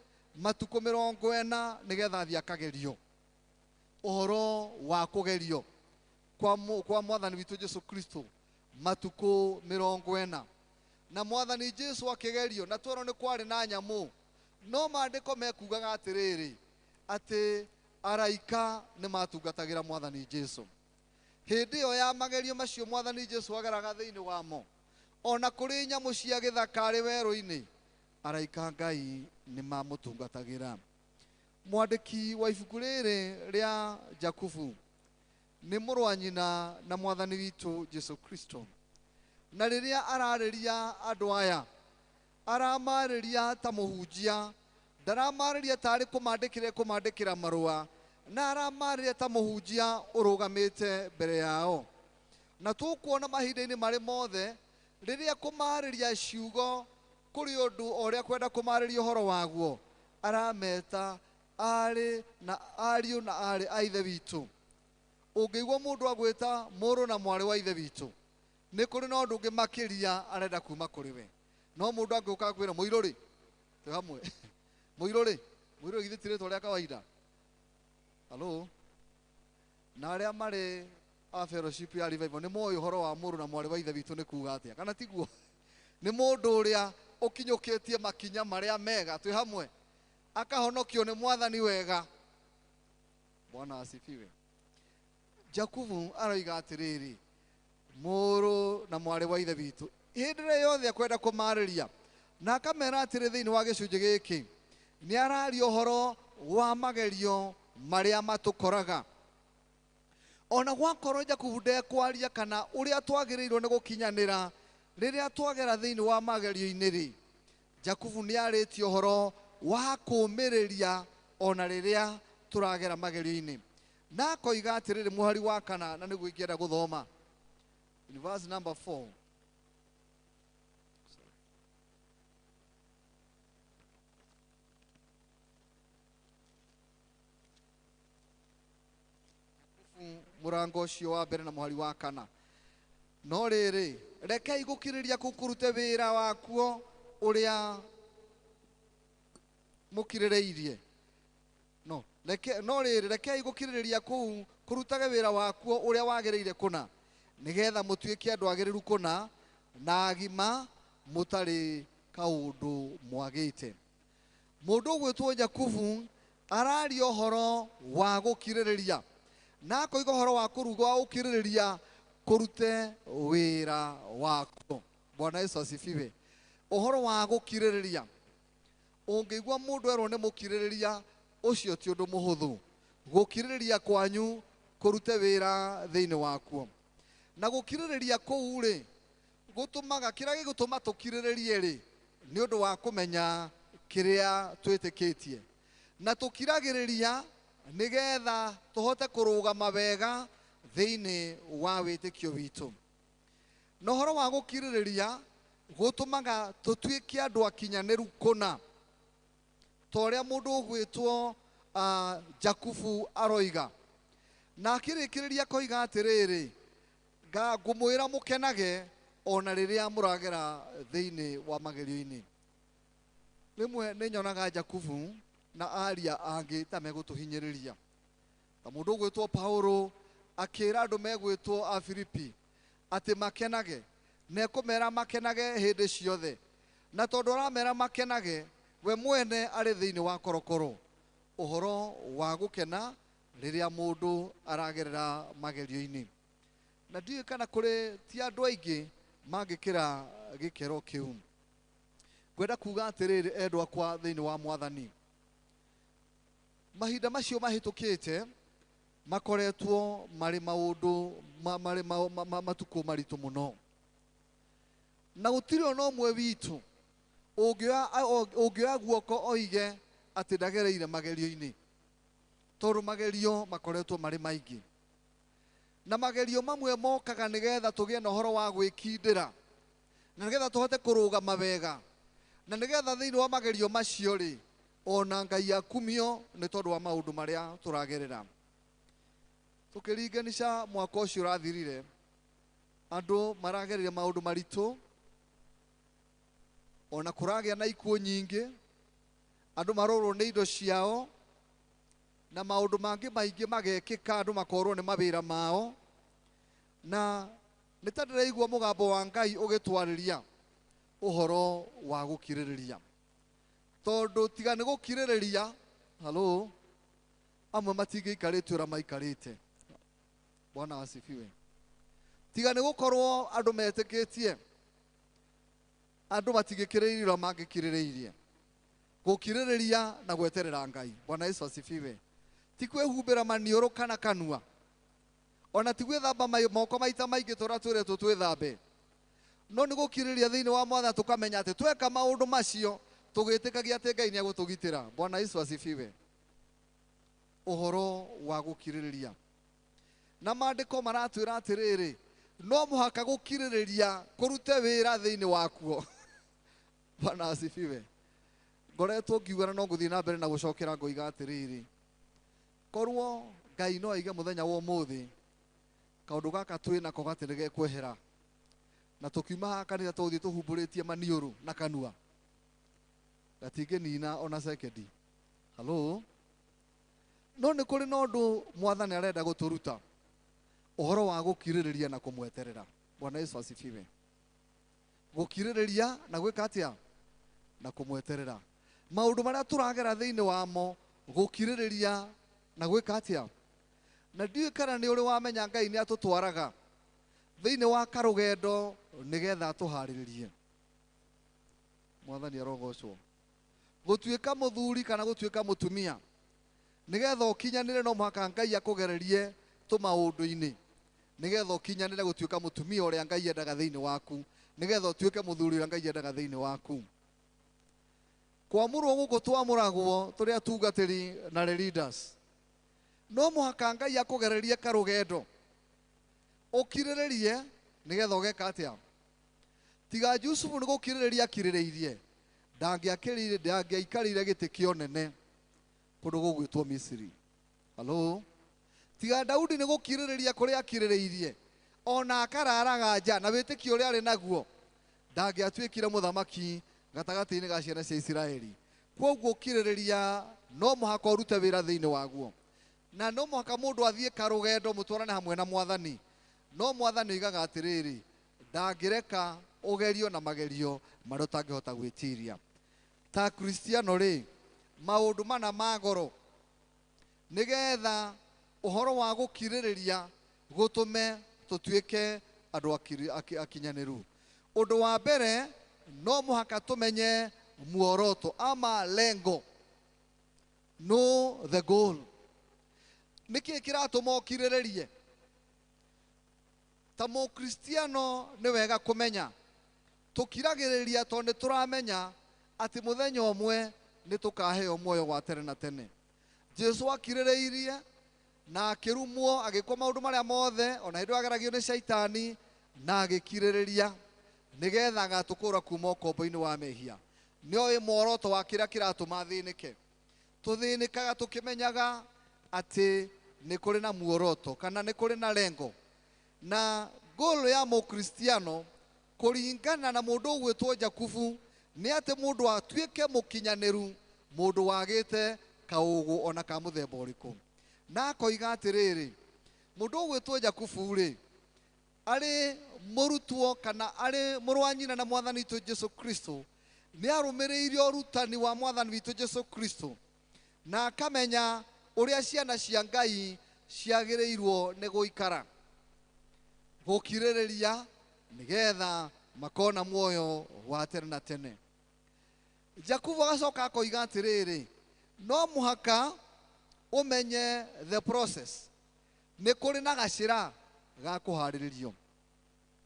matukũ 40 nĩgetha athiĩ akagerio. Ũhoro wa kũgerio kwa Mwathani witũ Jesũ Kristo matukũ 40, na Mwathani Jesũ akĩgerio, na twerwo nĩ kwarĩ na nyamũ, no maandĩko mekugaga atĩrĩrĩ atĩ araika nĩ matungatagĩra Mwathani Jesũ. Hĩndĩ ĩyo ya magerio macio Mwathani Jesũ ageraga thĩinĩ wamo, ona kũrĩ nyamũ cia gĩthaka arĩ werũ-inĩ, araika Ngai nĩ mamũtungatagĩra. Mwandĩki wa ibuku rĩrĩ rĩa Jakubu nĩ mũrũ wa nyina na Mwathani witũ Jesũ Kristo, na rĩrĩa ararĩria andũ aya aramarĩria ta mũhunjia, ndaramarĩria tarĩ kũmandĩkĩra marũa, na aramarĩria ta mũhunjia ũrũgamĩte mbere yao. Na tũkuona mahinda-inĩ marĩ mothe rĩrĩa kũmarĩria ciugo kũrĩ ũndũ ũrĩa kwenda kũmarĩria ũhoro waguo, arameta ariũ na aarĩ a ithe witũ. Ũngĩigua mũndũ agwĩta mũrũ na mwarĩ wa ithe witũ, nĩ kũrĩ na ũndũ ũngĩ makĩria arenda kuma kũrĩ we. No mũndũ angĩũka akwĩra mũirũ-rĩ, twĩ hamwe mũirũ-rĩ, githĩ ti rĩtwa rĩa kawaida? Halo, na arĩa marĩ a fellowship ya revival nĩ moĩ ũhoro wa mũrũ na mwarĩ wa ithe witũ nĩ kuuga atĩa, kana tiguo? Nĩ mũndũ ũrĩa ũkinyũkĩtie makinya marĩa mega, twĩ hamwe, akahonokio nĩ Mwathani wega. Bwana asifiwe. Jakubu aroiga atĩrĩrĩ, mũrũ na mwarĩ wa ithe witũ, hĩndĩ ĩrĩa yothe akwenda kũmarĩria, na akamera atĩrĩ thĩinĩ wa gĩcunjĩ gĩkĩ nĩ araria ũhoro wa magerio marĩa matũkoraga. Ona gwakorwo Jakubu ndekwaria kana ũrĩa twagĩrĩirwo nĩ gũkinyanĩra rĩrĩa twagera thĩinĩ wa magerio-inĩ-rĩ, Jakubu nĩ arĩtie ũhoro wa kũũmĩrĩria ona rĩrĩa tũragera magerio-inĩ, na akoiga atĩrĩrĩ mũhari wa 4, na nĩguo ingĩenda gũthoma in verse number 4. Mũrango ũcio wa mbere na mũhari wa 4. No rĩrĩ, rekei gũkirĩrĩria kũu kũrute wĩra wakuo ũrĩa mũkirĩrĩirie. No rĩrĩ, rekei gũkirĩrĩria kũu kũrutage wĩra wakuo ũrĩa wagĩrĩire kũna, nĩgetha mũtuĩke andũ agĩrĩru kũna na agima mũtarĩ kaũndũ mwagĩte. Mũndũ ũgwĩtwo Jakubu araria ũhoro wa gũkirĩrĩria, na akoiga ũhoro wa kũruga wa gũkirĩrĩria kũrute wĩra wakuo. Bwana Yesu asifiwe. Ũhoro wa gũkirĩrĩria, ũngĩigua mũndũ erwo nĩ mũkirĩrĩria, ũcio ti ũndũ mũhũthũ. Gũkirĩrĩria kwanyu kũrute wĩra thĩinĩ wakuo, na gũkirĩrĩria kũu-rĩ gũtũmaga, kĩrĩa gĩgũtũma tũkirĩrĩrie-rĩ nĩ ũndũ wa kũmenya kĩrĩa twĩtĩkĩtie, na tũkiragĩrĩria nĩgetha tũhote kũrũgama wega thĩinĩ wa wĩtĩkio witũ. Na ũhoro wa gũkirĩrĩria gũtũmaga tũtuĩke andũ akinyanĩru kũna, ta ũrĩa mũndũ ũgwĩtwo Jakubu aroiga. Na akĩrĩkĩrĩria koiga atĩrĩrĩ, ngũmwĩra mũkenage ona rĩrĩa mũragera thĩinĩ wa magerio-inĩ. Rĩmwe nĩ nyonaga Jakubu na aria angĩ ta megũtũhinyĩrĩria, ta mũndũ ũgwĩtwo Paulo akĩra andũ megwĩtwo a Filipi atĩ makenage, na ekũmera makenage hĩndĩ ciothe, na tondũ aramera makenage, we mwene arĩ thĩinĩ wa korokoro. Ũhoro wa gũkena rĩrĩa mũndũ aragerera magerio-inĩ. Na ndiũĩ kana kũrĩ ti andũ aingĩ mangĩkĩra gĩkĩro kĩu. Ngwenda kuga atĩrĩrĩ, endwa kwa thĩinĩ wa Mwathani, mahinda macio mahĩtũkĩte makoretwo marĩ maũndũ matuko maritũ mũno, na gũtirĩ ona ũmwe witũ ũngĩoya guoko oige atĩ ndagereire magerio-inĩ, tondũ magerio makoretwo marĩ maingĩ, na magerio mamwe mokaga nĩgetha tũgĩe na ũhoro wa gwĩkindĩra, na nĩgetha tũhote kũrũgama wega, na nĩgetha thĩinĩ wa magerio macio rĩ, ona Ngai akumio nĩ tondũ wa maũndũ marĩa tũragerera. Tũkĩringanisha mwaka ũcio ũrathirire, andũ maragereire maũndũ maritũ, ona kũragĩa na ikuũ nyingĩ, andũ marorwo nĩ indo ciao, na maũndũ mangĩ maingĩ magekĩka, andũ makorwo nĩ mawĩra mao, na nĩ ta ndĩraigua mũgambo wa Ngai ũgĩtwarĩria ũhoro wa gũkirĩrĩria, tondũ tiga nĩ gũkirĩrĩria, halo, amwe matingĩikarĩte ũrĩa maikarĩte. Bwana asifiwe. Tiga nĩ gũkorwo andũ metĩkĩtie, andũ matingĩkirĩrĩria ũrĩa mangĩkirĩrĩirie. Gũkirĩrĩria na gweterera Ngai. Bwana Yesu asifiwe. Ti kwĩhumbĩra maniũrũ kana kanua, ona ti gwĩthamba moko maita maingĩ tũrĩa twĩretwo twĩthambe, no nĩ gũkirĩrĩria thĩinĩ wa Mwathani, tũkamenya atĩ tweka maũndũ macio tũgĩtĩkagia atĩ Ngai nĩ egũtũgitĩra. Bwana Yesu asifiwe. Ũhoro wa gũkirĩrĩria, na maandĩko maratwĩra atĩrĩrĩ, no mũhaka gũkirĩrĩria kũrute wĩra thĩinĩ wakuo. Bwana asifiwe. Ngoretwo ngiuga no ngũthiĩ na mbere na gũcokera ngoiga atĩrĩrĩ, korwo Ngai no aige mũthenya wa ũmũthĩ kaũndũ gaka twĩ nako gatĩ nĩ gekwehera, na tũkiuma haha kanitha tũgũthiĩ tũhumbũrĩtie maniũrũ na kanua, gatingĩnina ona sekendi. Halo, no nĩ kũrĩ na ũndũ Mwathani arenda gũtũruta, ũhoro wa gũkirĩrĩria na kũmweterera. Bwana Yesu asifiwe. Gũkirĩrĩria na gwĩka atĩa? Na kũmweterera. Maũndũ marĩa tũragera thĩinĩ wamo, gũkirĩrĩria na gwĩka atĩa? Na ndiũĩ kana nĩ ũrĩ wamenya Ngai nĩ atũtwaraga thĩinĩ wa karũgendo nĩgetha atũharĩrĩrie. Mwathani arogocwo. Gũtuĩka mũthuri kana gũtuĩka mũtumia, nĩgetha ũkinyanĩre no mũhaka Ngai akũgererie tũmaũndũ-inĩ, nĩgetha ũkinyanĩre gũtuĩka mũtumia ũrĩa Ngai endaga thĩinĩ waku, nĩgetha ũtuĩke mũthuri ũrĩa Ngai endaga thĩinĩ waku. Kwamũrwo gũkũ twamũragwo tũrĩ atungatĩri na leaders, no mũhaka Ngai akũgererie karũgendo, ũkirĩrĩrie nĩgetha ũgeka atĩa? Tiga Jusufu nĩ gũkirĩrĩria akirĩrĩirie, ndangĩaikarĩire gĩtĩ kĩa ũnene kũndũ gũgwĩtwo Misiri. Halo, tiga Daudi nĩ gũkirĩrĩria kũrĩa akirĩrĩirie, ona akararaga nja na wĩtĩkio ũrĩa arĩ naguo, ndangĩatuĩkire mũthamaki gatagatĩ-inĩ ga ciana cia Isiraeli. Kwoguo ũkirĩrĩria no mũhaka ũrute wĩra thĩinĩ waguo, na no mũhaka mũndũ athiĩ karũgendo mũtwarane hamwe na Mwathani. No Mwathani oigaga atĩrĩrĩ, ndangĩreka ũgerio na magerio marĩa ũtangĩhota gwĩtiria. Ta Kristiano rĩ, maũndũ mana ma goro, nĩgetha ũhoro wa gũkirĩrĩria gũtũme tũtuĩke andũ akinyanĩru. Ũndũ wa mbere, no mũhaka tũmenye muoroto ama lengo, know the goal. Nĩkĩ kĩratũma ũkirĩrĩrie? Ta Mũkristiano nĩ wega kũmenya tũkiragĩrĩria tondũ nĩ tũramenya atĩ mũthenya ũmwe nĩ tũkaheo muoyo wa tene na tene. Jesu akirĩrĩirie na akĩrumwo, agĩkwo maũndũ marĩa mothe, ona hĩndĩ ageragio nĩ Shaitani, na agĩkirĩrĩria nĩgetha agatũkũra kuma ũkombo-inĩ wa mehia. Nĩoĩ muoroto wa kĩrĩa kĩratũma thĩnĩke. Tũthĩnĩkaga tũkĩmenyaga atĩ nĩ kũrĩ na muoroto kana nĩ kũrĩ na lengo. Na goal ya Mũkristiano kũringana na mũndũ ũgwĩtwo Jakubu nĩ atĩ mũndũ atuĩke mũkinyanĩru, mũndũ wagĩte kaũgũ ona ka mũthemba ũrĩkũ. Na akoiga atĩrĩrĩ, mũndũ ũgwĩtwo Jakubu rĩ, arĩ mũrutwo kana arĩ mũrũ wa nyina na Mwathani witũ Jesu Kristo, nĩ arũmĩrĩire ũrutani wa Mwathani witũ Jesu Kristo, na akamenya ũrĩa ciana cia Ngai ciagĩrĩirwo nĩ gũikara, gũkirĩrĩria nĩgetha makona muoyo wa tene na tene. Jakubu agacoka akoiga atĩrĩrĩ, no mũhaka ũmenye the process, nĩ kũrĩ na gacĩra ga kũharĩrĩrio.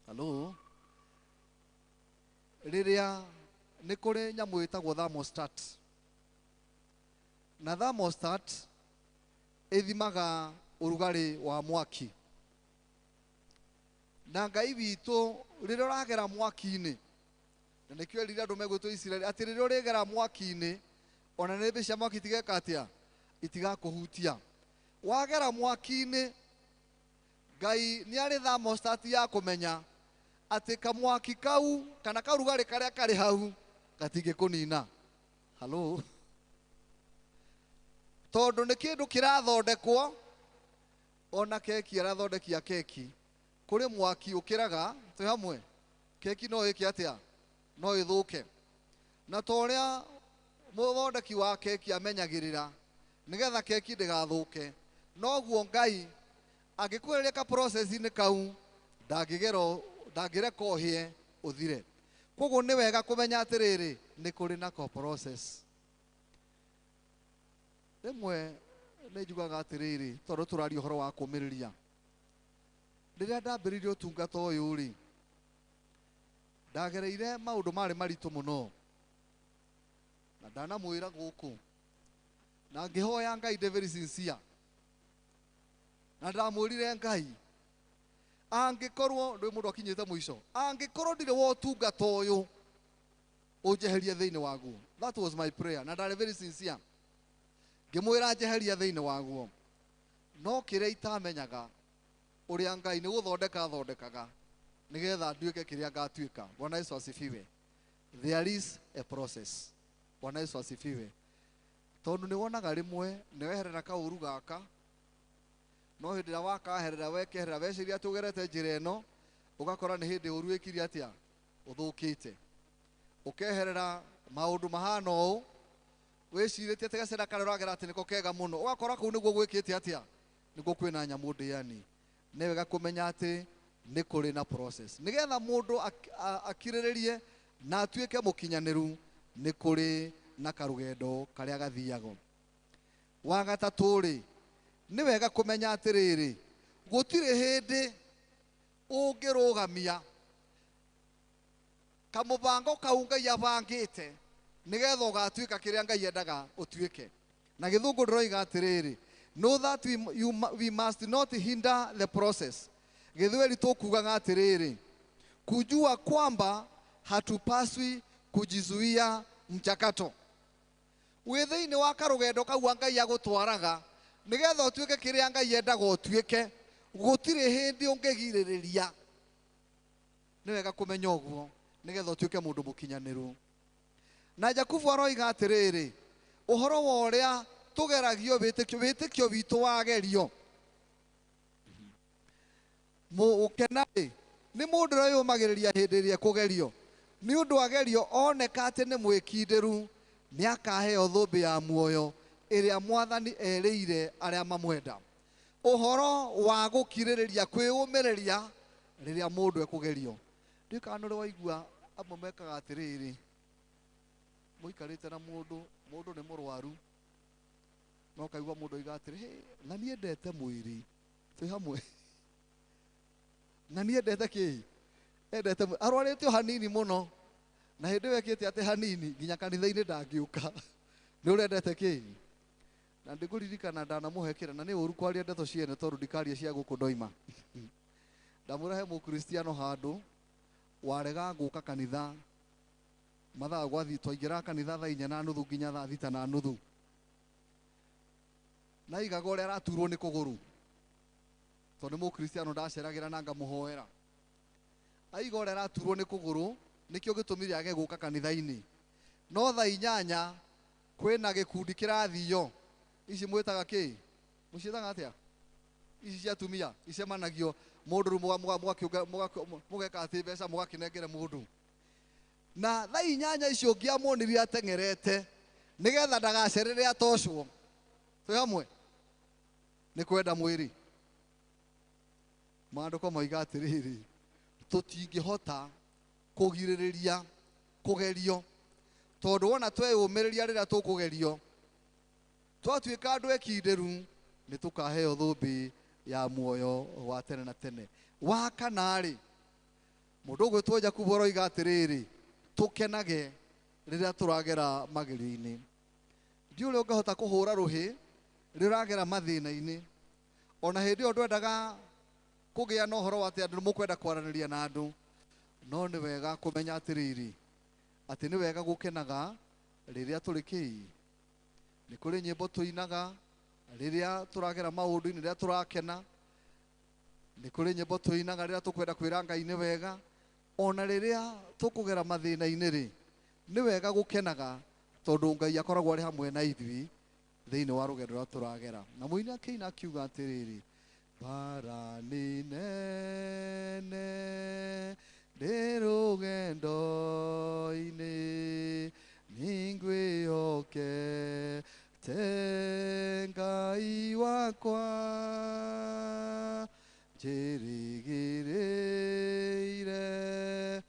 Hello, rĩrĩa nĩ kũrĩ nyamũ ĩtagwo thermostat, na thermostat ĩthimaga ũrugarĩ wa mwaki. Na Ngai witũ rĩrĩa ũragera mwaki-inĩ, na nĩkĩo erire andũ megwĩtwo Isiraeli atĩ rĩrĩa ũrĩgera mwaki-inĩ, ona nĩmbĩ cia mwaki itigeka atĩa, itigakũhutia. Wagera mwaki-inĩ, Ngai nĩ arĩ thermostat ya kũmenya atĩ kamwaki kau kana karugarĩ karĩa karĩ hau gatingĩkũnina. Hello, tondũ nĩ kĩndũ kĩrathondekwo, ona keki arathondekia keki, kũrĩ mwaki ũkĩraga, twĩ hamwe, keki no ĩke atĩa, no ĩthũke. Na ta ũrĩa mũthondeki wa keki amenyagĩrĩra nĩgetha keki ndĩgathũke, noguo Ngai angĩkuhĩrĩria ka process-inĩ kau ndangĩreka ũhĩe ũthire. Koguo nĩ wega kũmenya atĩrĩrĩ, nĩ kũrĩ na ko process. Rĩmwe nĩ njugaga atĩrĩrĩ, tondũ tũraria ũhoro wa kũũmĩrĩria. Rĩrĩa ndambĩrĩirie ũtungata ũyũ rĩ, ndagereire maũndũ marĩ maritũ mũno, na ndanamwĩra gũkũ, na ngĩhoya Ngai ndĩ very sincere, na ndamwĩrire Ngai, angĩkorwo ndĩ mũndũ akinyĩte mũico, angĩkorwo ndirĩ wa ũtungata ũyũ ũnjeherie thĩinĩ waguo. That was my prayer, na ndarĩ very sincere, ngĩmwĩra njeheria thĩinĩ waguo. No kĩrĩa itamenyaga, ũrĩa Ngai nĩ gũthondeka athondekaga nĩgetha nduĩke kĩrĩa ngatuĩka. Bwana Yesu asifiwe. There is a process. Bwana Yesu asifiwe. Tondũ nĩ wonaga rĩmwe nĩ weherera kaũru gaka, no hĩndĩ ĩrĩa wakaherera wekeherera weciria atĩ ũgerete njĩra ĩno, ũgakora nĩ hĩndĩ ũru ĩkiri atĩa, ũthũkĩte. Ũkeherera maũndũ mahana ũũ, wĩcirĩtie atĩ gacĩra karĩa ũragera atĩ nĩko kega mũno, ũgakora kũu nĩguo gwĩkĩte atĩa, nĩguo kwĩna nyamũ ndĩani. Nĩ wega kũmenya atĩ nĩ kũrĩ na process. Nĩgetha mũndũ akirĩrĩrie na atuĩke mũkinyanĩru, nĩ kũrĩ na karũgendo karĩa gathiago. Wa gatatũ rĩ, nĩ wega kũmenya atĩrĩrĩ, gũtirĩ hĩndĩ ũngĩrũgamia kamũbango kau Ngai abangĩte nĩgetha ũgatuĩka kĩrĩa Ngai endaga ũtuĩke. Na gĩthũngũ ndĩroiga atĩrĩrĩ, know that we must not hinder the process. Gĩthweri tũkugaga atĩrĩrĩ, kujua kwamba hatupaswi kujizuia mchakato. Wĩ thĩinĩ wa karũgendo kau Ngai agũtwaraga nĩgetha ũtuĩke kĩrĩa Ngai endaga ũtuĩke, gũtirĩ hĩndĩ ũngĩgirĩrĩria. Nĩ wega kũmenya ũguo nĩgetha ũtuĩke mũndũ mũkinyanĩru. Na Jakubu aroiga atĩrĩrĩ, ũhoro wa ũrĩa tũgeragio wĩtĩkio witũ wagerio. Mũkenarĩ, nĩ mũndũ ũrĩa yũmagĩrĩria hĩndĩ ĩrĩa kũgerio. Nĩ ũndũ agerio oneka atĩ nĩ mwĩkindĩru, nĩ akaheo thũmbĩ ya muoyo ĩrĩa Mwathani erĩire arĩa mamwenda. Ũhoro wa gũkirĩrĩria, kwĩyũmĩrĩria rĩrĩa mũndũ ekũgerio. Ndiũĩ kana nĩ ũrĩ waigua amwe mekaga atĩrĩrĩ, mũikarĩte na mũndũ nĩ mũrwaru, no kaigua mũndũ oiga atĩrĩ, na niĩ endete mwĩrĩ, twĩ hamwe, na niĩ endete kĩ, endete mwĩrĩ, arwarĩte o hanini mũno, na hĩndĩ wekĩte atĩ hanini nginya kanitha-inĩ ndangĩũka, nĩ ũrendete kĩ. Na ndĩkũririkana ndanamũhekĩra, na nĩ ũru kwaria ndeto ciene tondũ ndikaria cia gũkũ ndoima. Ndamwĩra he mũkristiano handũ warega gũka kanitha mathaa gwathi, twaingĩra kanitha thaa 4:30 nginya thaa 6:30, na aigaga ũrĩa araturwo nĩ kũgũrũ, tondũ nĩ mũkristiano ndaceragĩra na ngamũhoera. Aiga ũrĩa araturwo nĩ kũgũrũ, nĩkĩo gĩtũmire age gũka kanitha-inĩ. No thaa 8 kwĩna gĩkundi kĩrathiyo, ici mwĩtaga kĩ, mũciĩtaga atĩa, ici cia atumia icemanagio, mũndũ rĩu mũgeka atĩ mbeca mũgakĩnengere mũndũ. Na thaa 8 icio ngĩamwonirie ateng'erete nĩgetha ndagacerere atocwo. Twĩ hamwe, nĩ kwenda mwĩrĩ. Maandĩko moiga atĩrĩrĩ, tũtingĩhota kũgirĩrĩria kũgerio, tondũ wona tweyũmĩrĩria rĩrĩa tũkũgerio, twatuĩka andũ ekindĩru, nĩ tũkaheo thũmbĩ ya muoyo wa tene na tene. Wa kanarĩ mũndũ ũgwĩtwo Jakubu aroiga atĩrĩrĩ, tũkenage rĩrĩa tũragera magerio-inĩ. Ndiũrĩ ũngĩhota kũhũra rũhĩ rĩragera mathĩna-inĩ, ona hĩndĩ ĩyo ndwendaga kũgĩa na ũhoro wa atĩ andũ nĩmũkwenda kwaranĩria na andũ, no nĩ wega kũmenya atĩrĩrĩ, atĩ nĩ wega gũkenaga rĩrĩa tũrĩ kĩĩ. Nĩ kũrĩ nyĩmbo tũinaga rĩrĩa tũragera maũndũ-inĩ, rĩrĩa tũrakena. Nĩ kũrĩ nyĩmbo tũinaga rĩrĩa tũkwenda kwĩra Ngai nĩ wega. Ona rĩrĩa tũkũgera mathĩna-inĩ rĩ, nĩ wega gũkenaga tondũ Ngai akoragwo arĩ hamwe na ithuĩ thĩinĩ wa rũgendo rũrĩa tũragera. Na mũini akĩina akiuga atĩrĩrĩ, bara nĩ nene ndĩ rũgendo-inĩ nĩngwĩhokete Ngai wakwa, njĩrĩgĩrĩire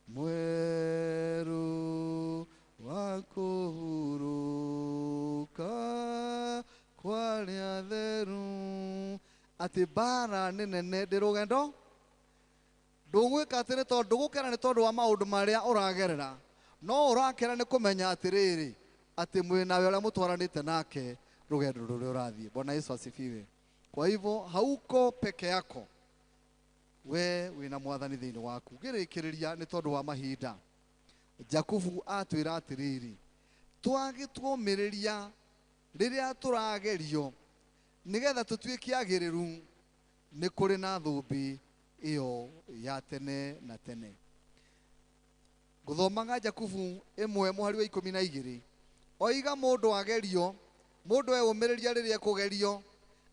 mweru wa kũhurũka kwa rĩa theru. Atĩ bara nĩ nene ndĩ rũgendo. Ndũgwĩka atĩ nĩ tondũ ndũgũkena nĩ tondũ wa maũndũ marĩa ũragerera, no ũrakena nĩ kũmenya atĩrĩrĩ, atĩ mwĩ nawe ũrĩa mũtwaranĩte nake rũgendo rũrĩa ũrathiĩ. Bwana Yesu asifiwe. Kwa hivyo hauko peke yako, we wĩna mwathani thĩinĩ waku. Ngĩrĩkĩrĩria nĩ tondũ wa mahinda, Jakubu atwĩra atĩrĩrĩ, twagĩtuomĩrĩria rĩrĩa tũragerio nĩgetha tũtuĩke agĩrĩru, nĩ kũrĩ na thũmbĩ ĩyo ya tene na tene. Ngũthomaga Jakubu 1:12. Oiga mũndũ agerio, mũndũ eyũmĩrĩria rĩrĩa ekũgerio,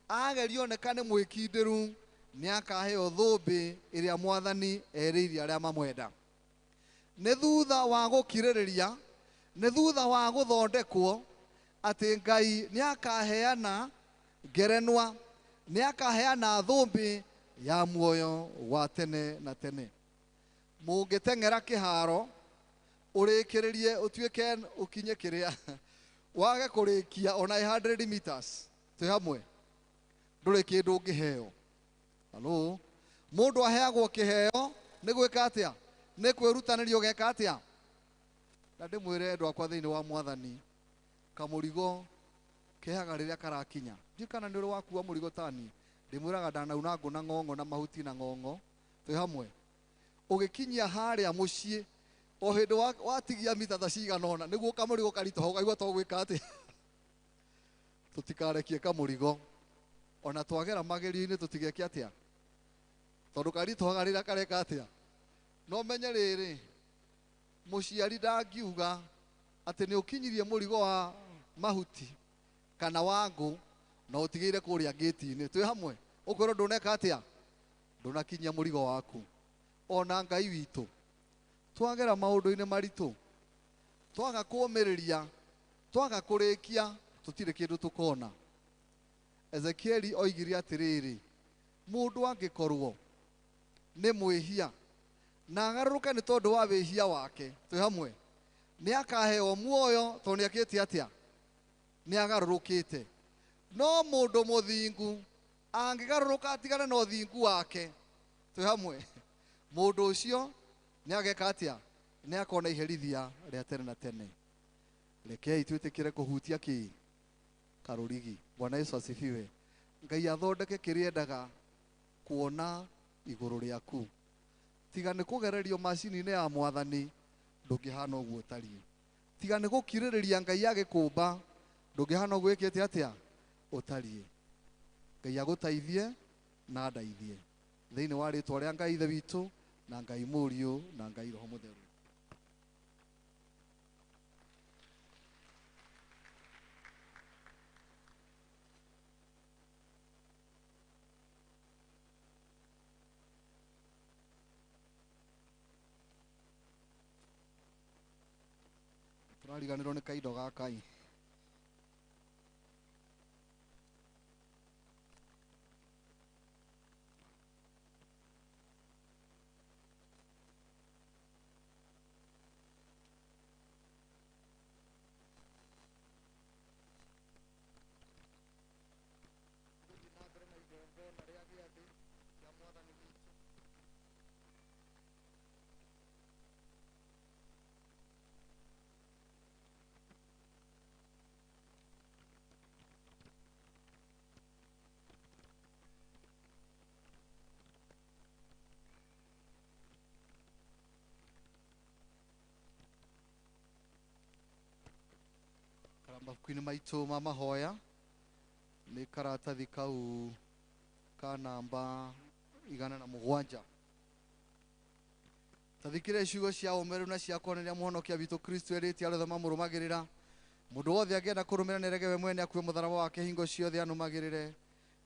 agerio oneka nĩ mwĩkindĩru, nĩ akaheo thũmbĩ ĩrĩa mwathani erĩire arĩa mamwenda. Nĩ thutha wa gũkirĩrĩria, nĩ thutha wa gũthondekwo, atĩ Ngai nĩ akaheana ngerenwa, nĩ akaheana thũmbĩ ya muoyo wa tene na tene. Mũngĩteng'era kĩharo ũrĩkĩrĩrie ũtuĩke ũkinye kĩrĩa wage kũrĩkia ona 100 meters, twĩ hamwe, ndũrĩ kĩndũ ũngĩheo. Halo, mũndũ aheagwo kĩheo nĩ gwĩka atĩa? Nĩ kwĩrutanĩria ũgeka atĩa? Na ndĩmwĩre andũ akwa thĩinĩ wa mwathani, kamũrigo kehaga rĩrĩa karakinya. Ndiũ kana nĩ ũrĩ wakua mũrigo tani, ndĩmwĩraga ndanauna ngũ na ng'ong'o na mahuti na ng'ong'o, twĩ hamwe. Ũgĩkinyia harĩa mũciĩ, o hĩndĩ watigia mita cigana ũna, nĩguo kamũrigo karitũha ũkaigua to gwĩka atĩa. Tũtikarekie kamũrigo, ona twagera magerio-inĩ tũtigeke atĩa, tondũ karitũhaga rĩrĩa kareka atĩa. No menye rĩrĩ, mũciari ndangiuga atĩ nĩ ũkinyirie mũrigo wa mahuti kana wa ngũ na ũtigĩire kũrĩa gĩti-inĩ, twĩ hamwe, ũkwĩrwo ndũneka atĩa, ndũnakinyia mũrigo waku. Ona Ngai witũ twagera maũndũ-inĩ maritũ, twaga kũũmĩrĩria, twaga kũrĩkia, tũtirĩ kĩndũ tũkona. Ezekieli oigire atĩrĩrĩ, mũndũ angĩkorwo nĩ mwĩhia na agarũrũke nĩ tondũ wa wĩhia wake, twĩ hamwe, nĩ akaheo muoyo tondũ nĩakĩte atĩa, nĩ agarũrũkĩte. No mũndũ mũthingu angĩgarũrũka atigane na ũthingu wake, twĩ hamwe, mũndũ ũcio nĩ ageka atĩa, nĩ akona iherithia rĩa tene na tene. Rekei twĩtĩkĩre kũhutia kĩ karũrigi. Bwana Yesu asifiwe. Ngai athondeke kĩrĩa endaga kuona igũrũ rĩaku. Tiga nĩ kũgererio macini-inĩ ya mwathani, ndũngĩhana ũguo ũtariĩ. Tiga nĩ gũkirĩrĩria Ngai agĩkũmba, ndũngĩhana ũguo wĩkĩte atĩa, ũtariĩ. Ngai agũteithie na andeithie thĩinĩ wa rĩtwa rĩa Ngai ithe witũ na Ngai mũriũ na Ngai roho mũtheru. Tũrariganĩrwo nĩ kaindo gaka. mabuku-inĩ maitũ ma mahoya nĩ karatathi kau ka namba 107. tathikĩre ciugo cia ũmeru na cia kuonereria mũhonokia witũ Kristo erĩte arĩa othe mamũrũmagĩrĩra mũndũ wothe angĩenda kũrũmĩrĩra nĩerege we mwene akuue mũtharaba wake hingo ciothe anũmagĩrĩre.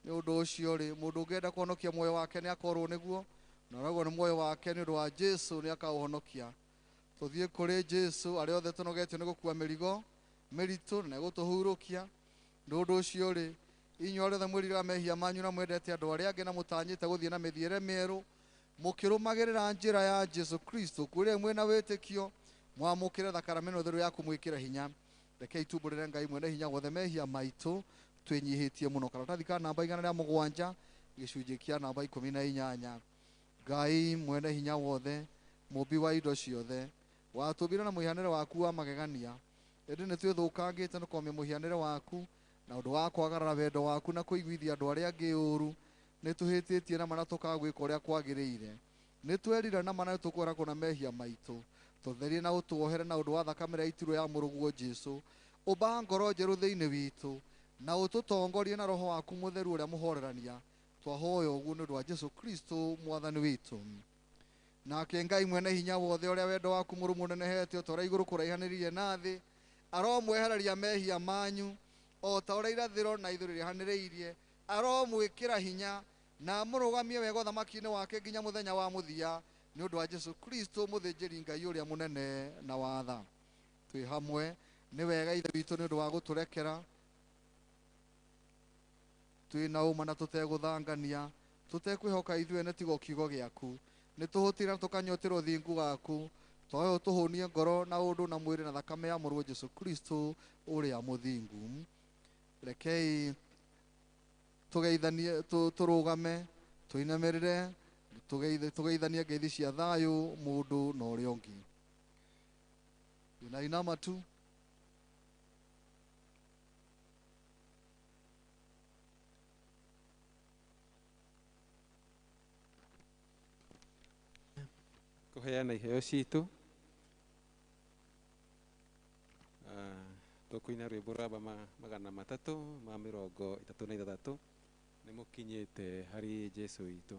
nĩ ũndũ ũcio rĩ, mũndũ ũngĩenda kuhonokia muoyo wake nĩ akorwo nĩguo, na ũragwo nĩ muoyo wake nĩ ũndũ wa Jesu nĩ akaũhonokia. Tũthiĩ kũrĩ Jesu arĩa othe tũnogetio nĩ gũkua mĩrigo mĩritũ na nĩgũtũhurũkia. Nĩ ũndũ ũcio rĩ, inyuĩ arĩa othe mwĩriraga mehia manyu na mwendete andũ arĩa angĩ na mũtanyĩte gũthiĩ na mĩthiĩre mĩerũ mũkĩrũmagĩrĩra njĩra ya Jesu Kristo, kwĩrĩa mwĩna wĩtĩkio mwamũkĩre thakame ĩno theru ya kũmwĩkĩra hinya. Rekei tumbũrĩre Ngai mwene hinya wothe mehia maitũ twĩnyihĩtie mũno. Karatathi ka namba 107 gĩcunjĩ kĩa namba 18. Ngai mwene hinya wothe, mũmbi wa indo ciothe, watũmbire na mũhianĩre waku wa magegania, ĩndĩ nĩ twĩthũkangĩte nĩ kwamia mũhianĩre waku na ũndũ wa kwagarara wendo waku na kũiguithia andũ arĩa angĩ ũũru. Nĩ tũhĩtĩtie na mana tũkaga gwĩka ũrĩa kwagĩrĩire. Nĩ twerira na mana nĩtũkũragwo na mehia maitũ. Tũtherie na ũtuohere na ũndũ wa thakame ĩrĩa yaitirwo ya mũrũguo Jesu. Ũmba ngoro njerũ thĩinĩ witũ na ũtũtongorie na roho waku mũtheru ũrĩa mũhorerania. Twahoya ũguo nĩ ũndũ wa Jesu Kristo mwathani witũ. Nake Ngai mwene hinya wothe ũrĩa wendo waku mũrũmu ũnenehete o ta ũrĩa igũrũ kũraihanĩrĩirie na thĩ, aromwehereria mehia manyu o ta ũrĩa irathĩro na ithũĩro rĩhanĩrĩirie, aromwĩkĩra hinya na mũrũgamie wega ũthamaki-inĩ wake nginya mũthenya wa mũthia, nĩ ũndũ wa Jesu Kristo mũthĩnjĩri Ngai ũrĩa mũnene na watha. Twĩ hamwe nĩ wega ithe witũ nĩ ũndũ wa gũtũrekera twĩna ũma na tũtegũthangania, tũtekwĩhoka ithuĩ ene tiga kiugo gĩaku. Nĩ tũhũtire na tũkanyotĩra ũthingu waku, twahoya ũtũhũnie ngoro na ũndũ na mwĩrĩ na thakame ya mũrũ Jesu Kristo ũrĩa mũthingu. Rekei tũgeithanie, tũrũgame, tũinamĩrĩre, tũgeithanie ngeithi cia thayũ mũndũ na ũrĩa ũngĩ. Tunainama tu. Kũheana iheo citũ. Tũkũina rwĩmbo rwa magana matatũ ma 36 nĩ mũkinyĩte harĩ Jesu witũ.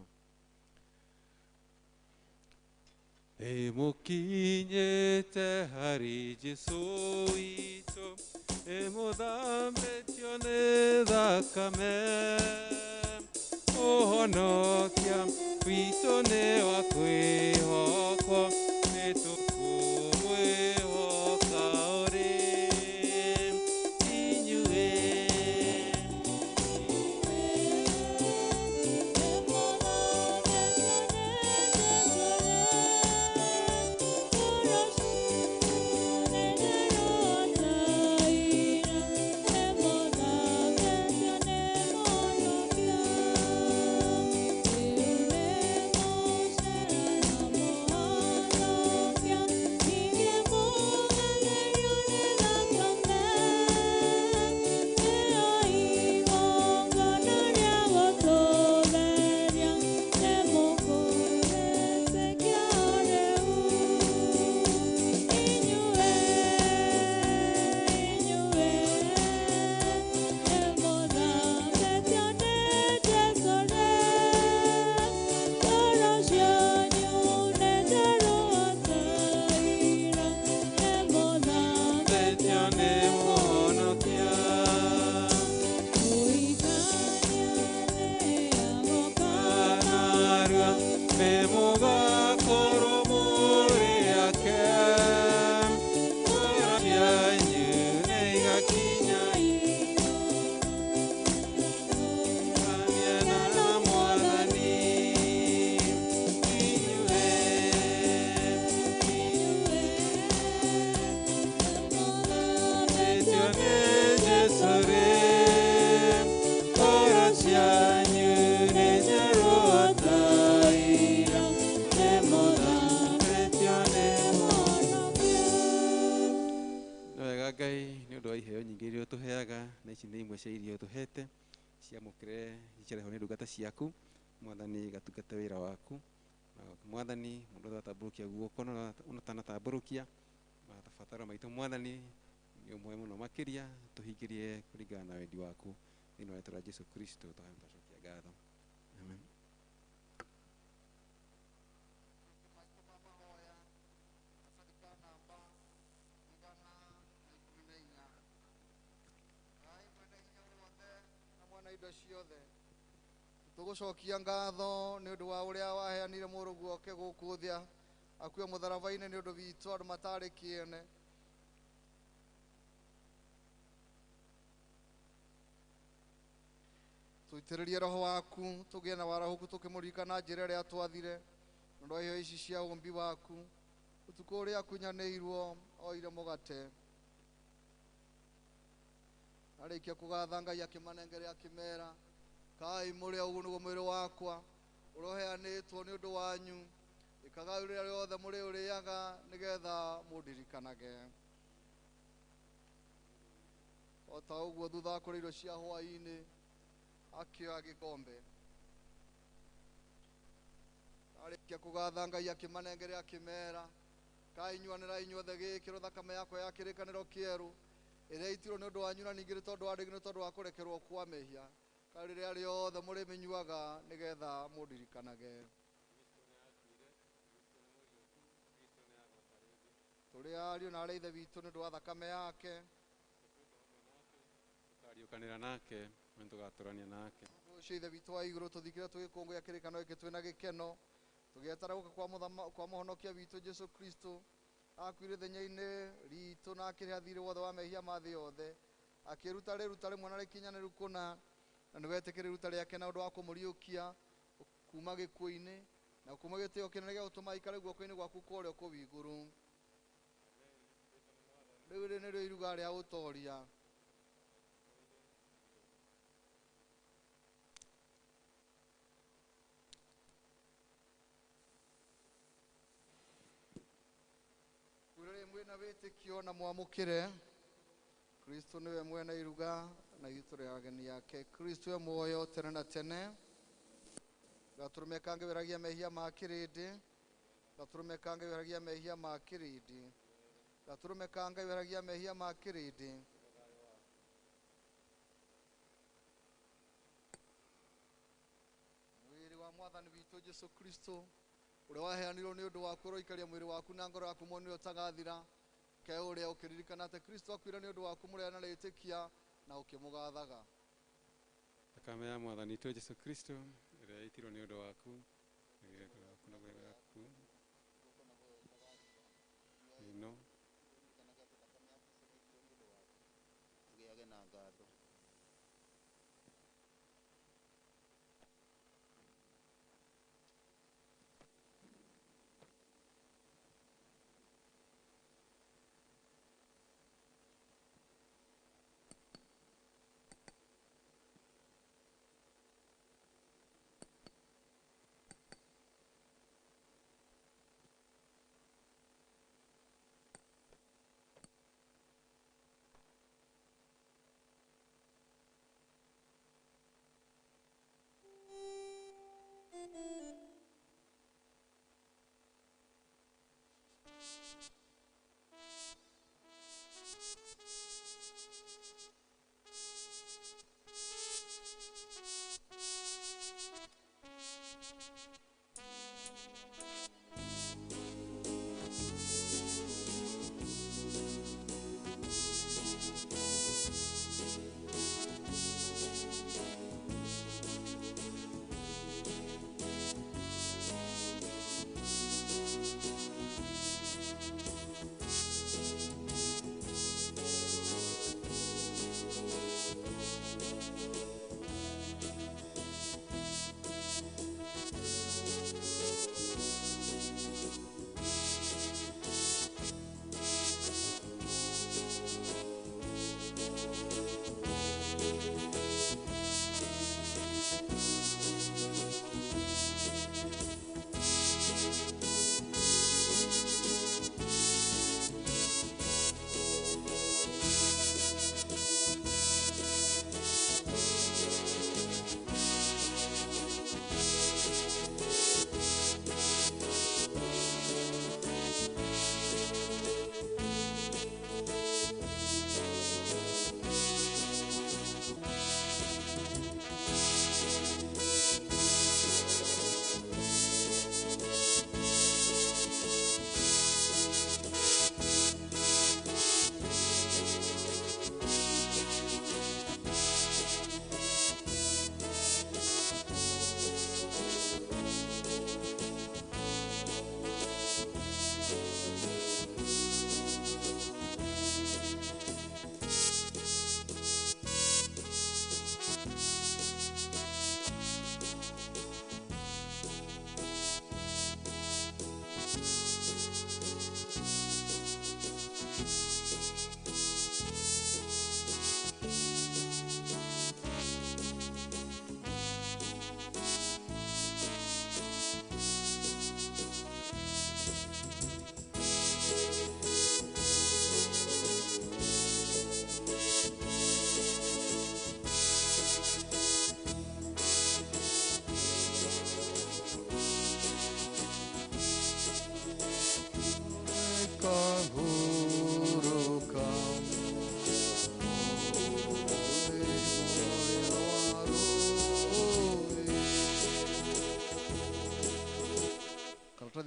Nĩ mũkinyĩte harĩ Jesu witũ, nĩ mũthambĩtio nĩ thakame, ũhonokia witũ nĩ wa kwĩhokwo, nĩ tũkũmwĩhoka ũrĩ ciaku. Mwathani gatungate wĩra waku. Mwathani mũndũ atatambũrũkia guoko na ũtanatambũrũkia mabataro maitũ Mwathani nĩ ũmwe mũno makĩria tũhingĩrie kũringana na wendi waku thĩinĩ wa rĩĩtwa rĩa Jesũ Kristo tũcokia ngatho. Amen. Indo ciothe tugucokia ngatho nĩ ũndũ wa ũrĩa waheanire mũrũguo oke gũkũ thĩ akue mũtharaba-inĩ nĩ ũndũ witũ andũ matarĩ kĩene. Tũitĩrĩrie roho waku tũgĩe na warahuku tũkĩmũririkana njĩra ĩrĩa twathire nĩ ũndũ wa iheo ici cia ũmbi waku ũtukũ ũrĩa akunyanĩirwo oire mũgate arĩkia kũgatha Ngai akĩmanengere akĩmera kai mũrĩa ũguo nĩguo mwĩrĩ wakwa ũrĩa ũheanĩtwo nĩ ũndũ wanyu ĩkagai rĩrĩa rĩothe mũrĩ ũrĩaga nĩgetha mũndirikanage. O ta ũguo thutha wa kũrĩa irio cia hwaĩ-inĩ akĩoya gĩkombe arĩkia kũgatha Ngai akĩmanengere akĩmera kai nyuanĩra inyuothe gĩkĩ nĩ thakame yakwa ya kĩrĩkanĩro kĩerũ ĩrĩa itirwo nĩ ũndũ wanyu na ningĩ nĩ tondũ wa ndĩgi nĩ tondũ wa kũrekerwo kwa mehia kai rĩrĩa rĩothe mũrĩmĩnyuaga nĩgetha mũndirikanage. Tũrĩ ariũ na arĩ ithe witũ nĩ ũndũ wa thakame yake tũkariũkanĩra nake na tũgatũrania nake. Ũcio ithe witũ wa igũrũ tũthikĩre tũgĩkũngũya kĩrĩkanĩro gĩkĩ twĩna gĩkeno tũgĩetara gũka kwa mũhonokia witũ Jesũ Kristo akuire ithenya-inĩ ritũ na akĩrĩha thirĩ wothe wa mehia ma thĩ yothe akĩruta rĩruta rĩmwe na rĩkinyanĩru kũna na nĩ wetĩkĩra iruta rĩake na ũndũ wa kũmũriũkia kuma gĩkuũ-inĩ na kuma gĩtĩo kĩnene gĩa gũtũma aikare guoko-inĩ gwaku kwa ũrĩo kũu igũrũ. Rĩu rĩrĩ nĩrĩo iruga rĩa ũtooria. Kurĩrĩ mwĩna wĩtĩkio na mwamũkĩre Kristo nĩwe mwena iruga na ithuĩ tũrĩ ageni ake. Kristo we muoyo tene na tene gatũrũme kange weragia mehia ma kĩrĩndĩ gatũrũme kange weragia mehia ma kĩrĩndĩ gatũrũme kange weragia mehia ma kĩrĩndĩ. Mwĩrĩ wa mwathani witũ Jesũ Kristo ũrĩa waheanirwo nĩ ũndũ waku ũroikaria mwĩrĩ waku na ngoro yaku monio ũtagathira ke ũrĩa ũkĩririkana atĩ Kristo akuire nĩ ũndũ waku mũrĩa na rĩtĩkia na ũkĩmũgathaga. Thakame ya mwathani witũ Jesũ Kristo ĩrĩa yaitirwo nĩ ũndũ waku na mwĩrĩ waku ĩno tũgĩage na ngatho.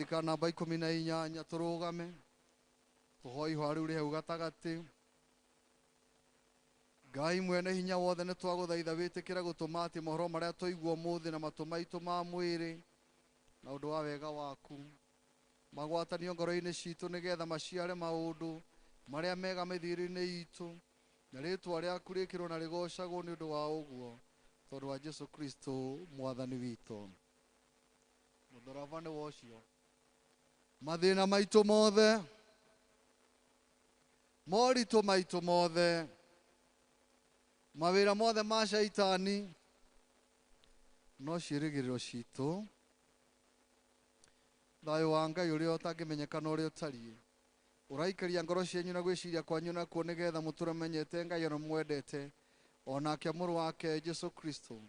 andĩka namba 18 tũrũgame tũhoe ihũa rĩu rĩ hau gatagatĩ. Ngai mwene hinya wothe nĩ twagũthaitha wĩtĩkĩre gũtũma atĩ mohoro marĩa twaigua ũmũthĩ na matũ maitũ ma mwĩrĩ na ũndũ wa wega waku magwatanio ngoro-inĩ citũ nĩgetha maciare maũndũ marĩa mega mĩthiĩre-inĩ itũ, na rĩtwa rĩaku rĩkĩrwo na rĩgocagwo nĩ ũndũ wa ũguo, tondũ wa Jesu Kristo mwathani witũ. Mũtharaba nĩ wocio. Mathĩna maitũ mothe, moritũ maitũ mothe, mawĩra mothe ma caitani, no ciĩrĩgĩrĩro citũ. Thayũ wa Ngai ũrĩa ũtangĩmenyekana ũrĩa ũtariĩ ũraikĩria ngoro cianyu na gwĩciria kwanyu nakuo nĩgetha mũtũre menyete Ngai ona mwendete onake mũrũ wake Jesu Kristo.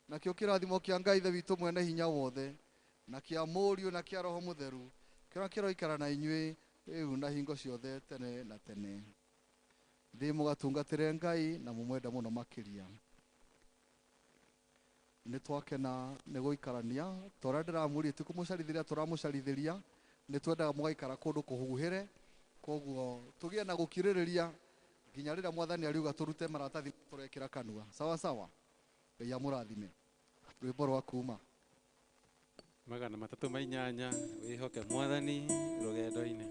Nakĩo kĩrathimo kĩa Ngai ithe witũ mwene hinya wothe na kĩa Mũriũ na kĩa Roho Mũtheru kĩrĩa kĩroikara na inyuĩ rĩu na hingo ciothe tene na tene. Thiĩ mũgatungatĩre Ngai na mũmwende mũno makĩria. Nĩ twakena nĩ gũikarania ta ũrĩa ndĩramwĩrire ti kũmũcarithĩria tũramũcarithĩria, nĩ twendaga mũgaikara kũndũ kũhuhĩre, koguo tũgĩe na gũkirĩrĩria nginya rĩrĩa mwathani ariuga tũrute maratathi tũrekĩra kanua. Sawa sawa. Ngai amũrathime. Rwĩmbo rwa kuuma 308 wĩhoke mwathani rũgendo-inĩ.